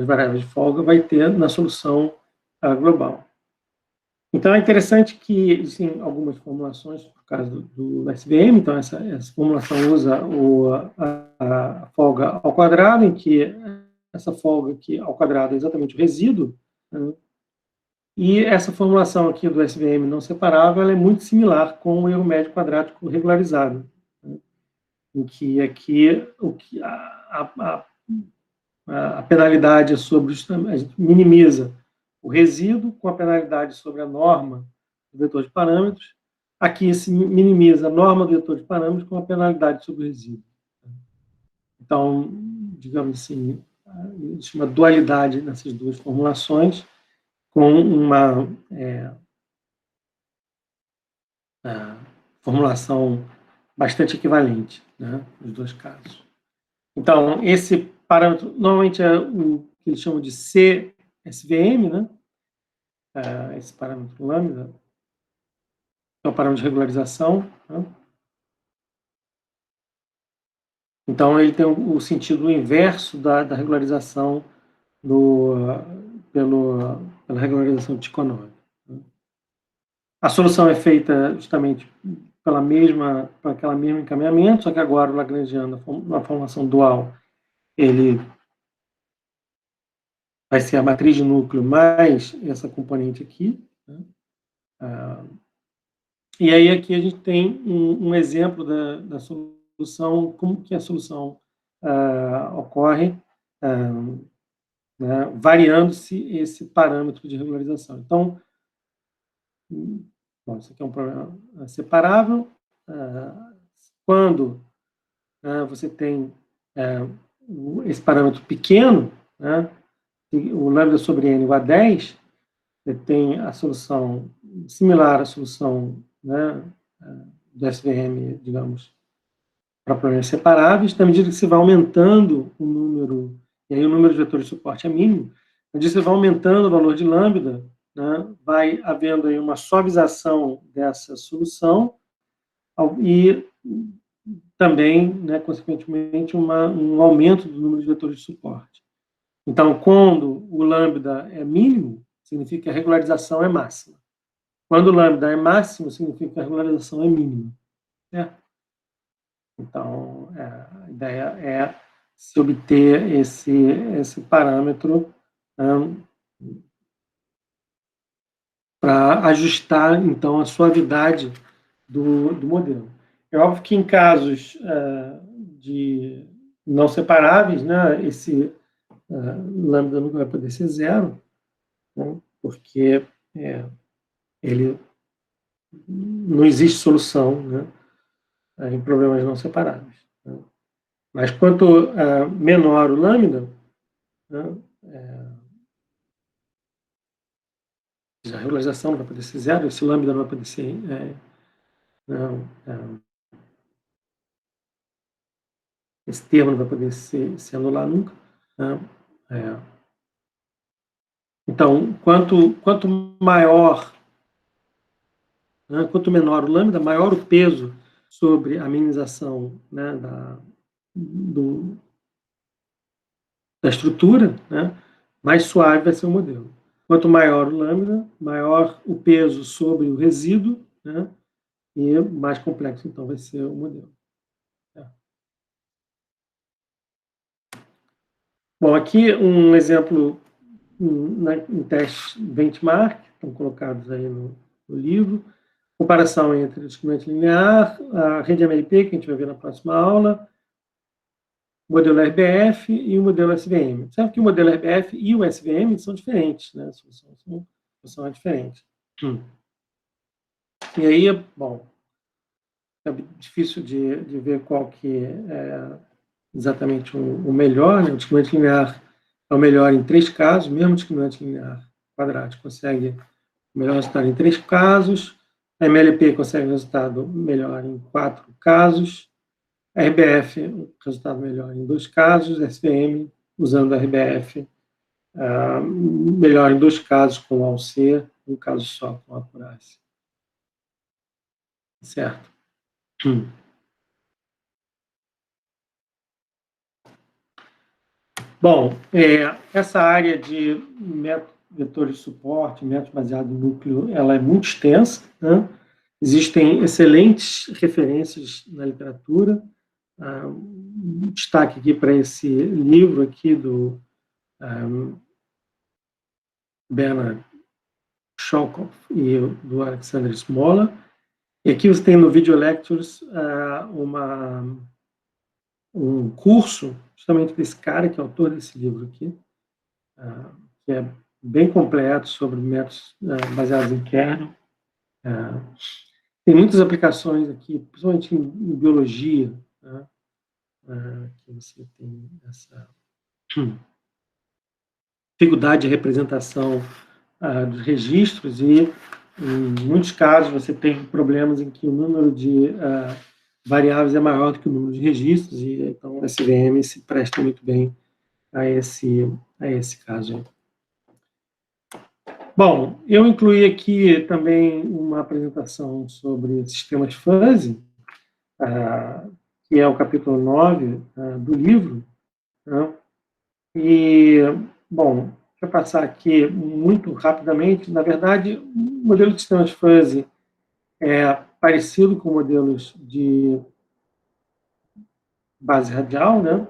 variáveis de folga vai ter na solução global. Então, é interessante que existem algumas formulações por causa do SVM. Então, essa formulação usa a folga ao quadrado, em que essa folga aqui ao quadrado é exatamente o resíduo, né? E essa formulação aqui do SVM não separável, ela é muito similar com o erro médio quadrático regularizado, né? Em que aqui a penalidade é sobre, a gente minimiza o resíduo com a penalidade sobre a norma do vetor de parâmetros. Aqui se minimiza a norma do vetor de parâmetros com a penalidade sobre o resíduo. Então, digamos assim, existe uma dualidade nessas duas formulações, com uma formulação bastante equivalente, né, nos dois casos. Então, esse parâmetro normalmente é o que eles chamam de CSVM, né? Esse parâmetro lambda é o parâmetro de regularização, né? Então, ele tem o sentido inverso da regularização pela regularização ticonômica, né? A solução é feita justamente por aquela mesmo encaminhamento, só que agora o lagrangiano, na formulação dual, ele vai ser a matriz de núcleo mais essa componente aqui, né? E aí aqui a gente tem um exemplo da solução, como que a solução ocorre, né, variando-se esse parâmetro de regularização. Então, bom, isso aqui é um problema separável. Quando você tem esse parâmetro pequeno, né, o lambda sobre n igual a 10, você tem a solução similar à solução, né, do SVM, digamos, para problemas separáveis. Na medida que você vai aumentando o número, e aí o número de vetores de suporte é mínimo, na medida que você vai aumentando o valor de lambda, né, vai havendo aí uma suavização dessa solução e também, né, consequentemente, um aumento do número de vetores de suporte. Então, quando o lambda é mínimo, significa que a regularização é máxima. Quando o lambda é máximo, significa que a regularização é mínima. Certo? Então, a ideia é se obter esse parâmetro para ajustar, então, a suavidade do modelo. É óbvio que em casos de não separáveis, né, esse lambda nunca vai poder ser zero, né, porque ele não existe solução, né, em problemas não separáveis. Né. Mas quanto menor o lambda, né, a regularização não vai poder ser zero, esse lambda não vai poder ser esse termo não vai poder se anular nunca. Né? Então, quanto maior, né, quanto menor o lambda, maior o peso sobre a minimização, né, da estrutura, né, mais suave vai ser o modelo. Quanto maior o lambda, maior o peso sobre o resíduo, né, e mais complexo, então, vai ser o modelo. Bom, aqui um exemplo em testes benchmark, estão colocados aí no livro, comparação entre o discriminante linear, a rede MLP, que a gente vai ver na próxima aula, o modelo RBF e o modelo SVM. Sabe que o modelo RBF e o SVM são diferentes, né? São diferentes. E aí, bom, é difícil de ver qual que é exatamente o melhor, né? O discriminante linear é o melhor em 3 casos, mesmo o discriminante linear quadrático consegue o melhor resultado em 3 casos, a MLP consegue o resultado melhor em 4 casos, a RBF, o resultado melhor em 2 casos, a SVM, usando a RBF, melhor em 2 casos com o AUC, um caso só com a acurácia. Certo? Bom, essa área de vetores de suporte, métodos baseados em núcleo, ela é muito extensa, né? Existem excelentes referências na literatura. Destaque aqui para esse livro aqui do Bernard Schalkoff e do Alexander Smola. E aqui você tem no Video Lectures um curso justamente desse cara, que é autor desse livro aqui, que é bem completo sobre métodos baseados em kernel. Tem muitas aplicações aqui, principalmente em biologia, né, que você tem essa dificuldade de representação dos registros e, em muitos casos, você tem problemas em que o número de variáveis é maior do que o número de registros, e então o SVM se presta muito bem a esse caso. Bom, eu incluí aqui também uma apresentação sobre sistemas fuzzy, que é o capítulo 9 do livro, né? E, bom, deixa eu passar aqui muito rapidamente. Na verdade, o modelo de sistemas fuzzy é parecido com modelos de base radial, né?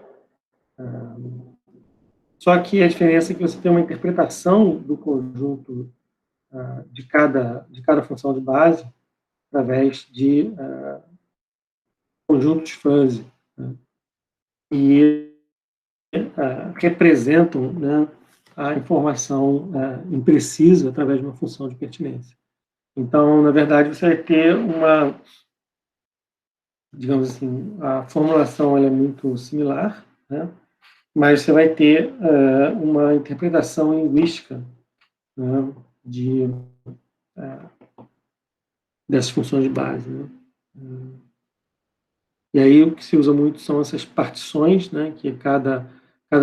Só que a diferença é que você tem uma interpretação do conjunto de cada função de base através de conjuntos fuzzy, né? E representam, né, a informação imprecisa através de uma função de pertinência. Então, na verdade, você vai ter digamos assim, a formulação ela é muito similar, né, mas você vai ter uma interpretação linguística, né, dessas funções de base, né. E aí o que se usa muito são essas partições, né, que cada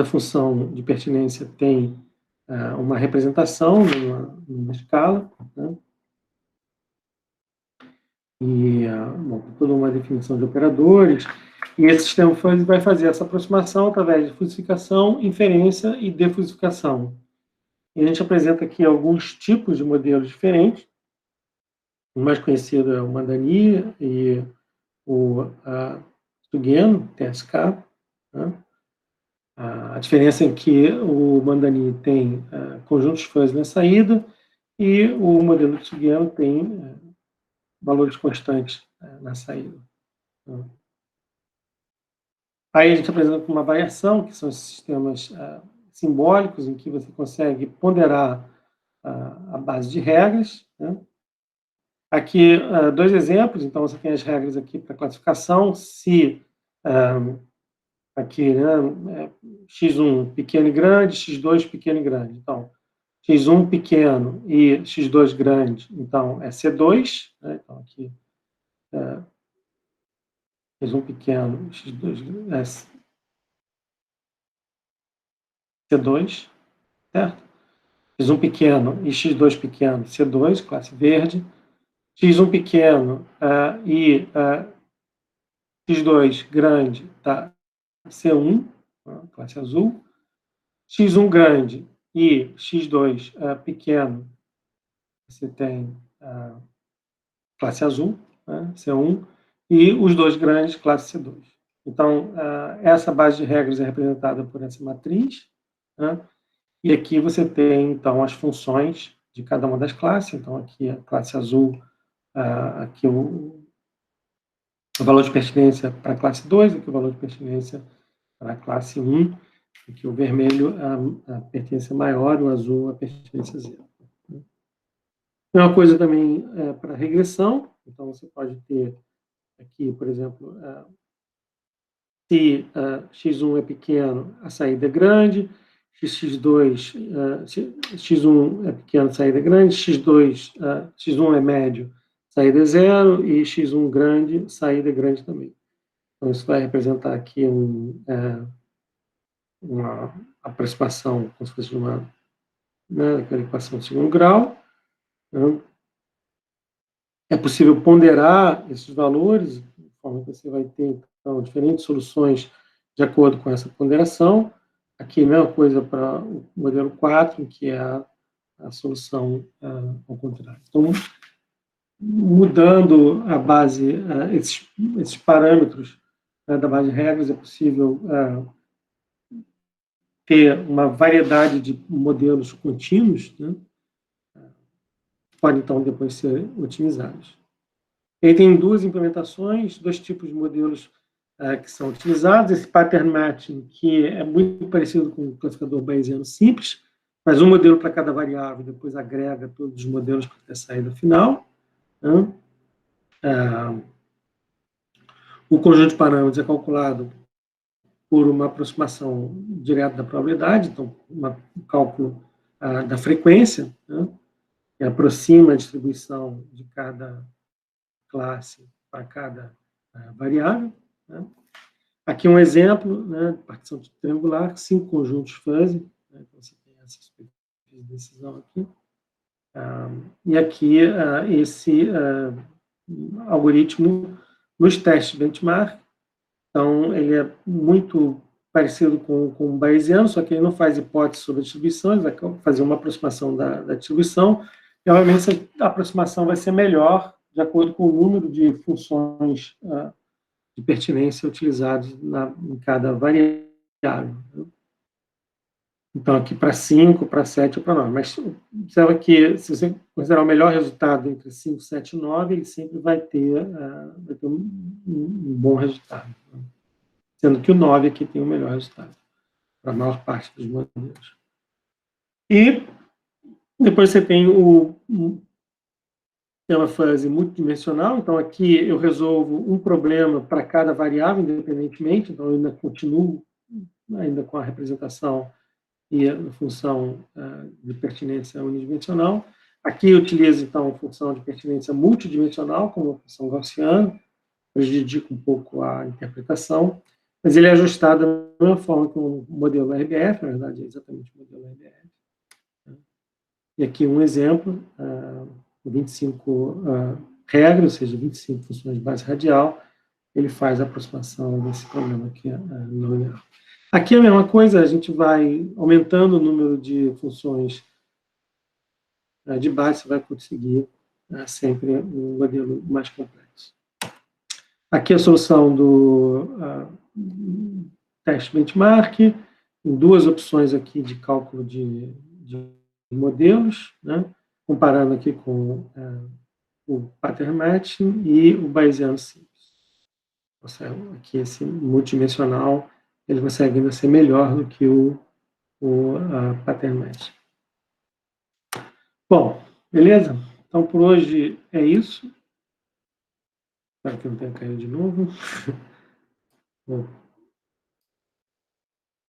função de pertinência tem uma representação numa escala, né, e bom, toda uma definição de operadores, e esse sistema fuzzy vai fazer essa aproximação através de fusificação, inferência e defusificação. E a gente apresenta aqui alguns tipos de modelos diferentes, O mais conhecido é o Mandani e o Sugeno, TSK. Né? A diferença é que o Mandani tem conjuntos fuzzy na saída e o modelo de Sugeno tem valores constantes na saída. Né? Aí a gente apresenta uma variação, que são esses sistemas simbólicos, em que você consegue ponderar a base de regras. Né? Aqui, dois exemplos. Então, você tem as regras aqui para classificação. Se aqui, né, x1 pequeno e grande, x2 pequeno e grande. Então, x1 pequeno e x2 grande, então, é C2. Né? Então, aqui, x1 pequeno, x2 é C2, certo? x1 pequeno e x2 pequeno, C2, classe verde. x1 pequeno e x2 grande, tá? C1, classe azul. x1 grande e x2 pequeno, você tem classe azul, né? C1, e os dois grandes, classe C2. Então, essa base de regras é representada por essa matriz, né? E aqui você tem, então, as funções de cada uma das classes. Então, aqui a classe azul, aqui o valor de pertinência para a classe 2, aqui o valor de pertinência para a classe 1, aqui o vermelho a pertinência maior, o azul a pertinência 0. É uma coisa também para regressão. Então, você pode ter aqui, por exemplo, se x1 é pequeno, a saída é grande, x2, x1 é pequeno, a saída é grande, x1 é médio, saída é 0, e x1 grande, saída é grande também. Então, isso vai representar aqui uma aproximação, como se fosse uma equação de segundo grau. Né? É possível ponderar esses valores, de forma que você vai ter, então, diferentes soluções de acordo com essa ponderação. Aqui, a mesma coisa para o modelo 4, que é a solução ao contrário. Então, mudando a base, esses parâmetros da base de regras, é possível ter uma variedade de modelos contínuos, né? Podem, então, depois ser otimizados. Ele tem duas implementações, dois tipos de modelos que são utilizados. Esse pattern matching, que é muito parecido com o classificador bayesiano simples, mas um modelo para cada variável, depois agrega todos os modelos para ter a saída final. Né? O conjunto de parâmetros é calculado por uma aproximação direta da probabilidade, então, um cálculo da frequência, né? Que aproxima a distribuição de cada classe para cada variável. Né? Aqui um exemplo, né, partição triangular, 5 conjuntos fuzzy, né, então você tem essa superfície de decisão aqui. E aqui esse algoritmo nos testes benchmark, então ele é muito parecido com o bayesiano, só que ele não faz hipótese sobre a distribuição, ele vai fazer uma aproximação da distribuição, e obviamente essa aproximação vai ser melhor de acordo com o número de funções de pertinência utilizadas em cada variável. Então, aqui para 5, para 7 ou para 9. Mas observa que, se você considerar o melhor resultado entre 5, 7 e 9, ele sempre vai ter um bom resultado. Sendo que o 9 aqui tem o melhor resultado, para a maior parte dos modelos. E depois você tem o sistema fuzzy multidimensional. Então, aqui eu resolvo um problema para cada variável, independentemente. Então, eu ainda continuo ainda com a representação e a função de pertinência unidimensional. Aqui eu utilizo, então, a função de pertinência multidimensional, como a função gaussiana, prejudica um pouco a interpretação, mas ele é ajustado da mesma forma que o modelo RBF, na verdade é exatamente o modelo RBF. E aqui um exemplo, 25 regras, ou seja, 25 funções de base radial, ele faz a aproximação desse problema aqui no linear. Aqui é a mesma coisa, a gente vai aumentando o número de funções de base, você vai conseguir É sempre um modelo mais complexo. Aqui a solução do teste benchmark, em duas opções aqui de cálculo de modelos, né? Comparando aqui com o pattern matching e o Bayesiano simples. Aqui esse multidimensional, ele consegue ainda ser melhor do que o pattern matching. Bom, beleza? Então, por hoje é isso. Espero que não tenha caído de novo. Bom.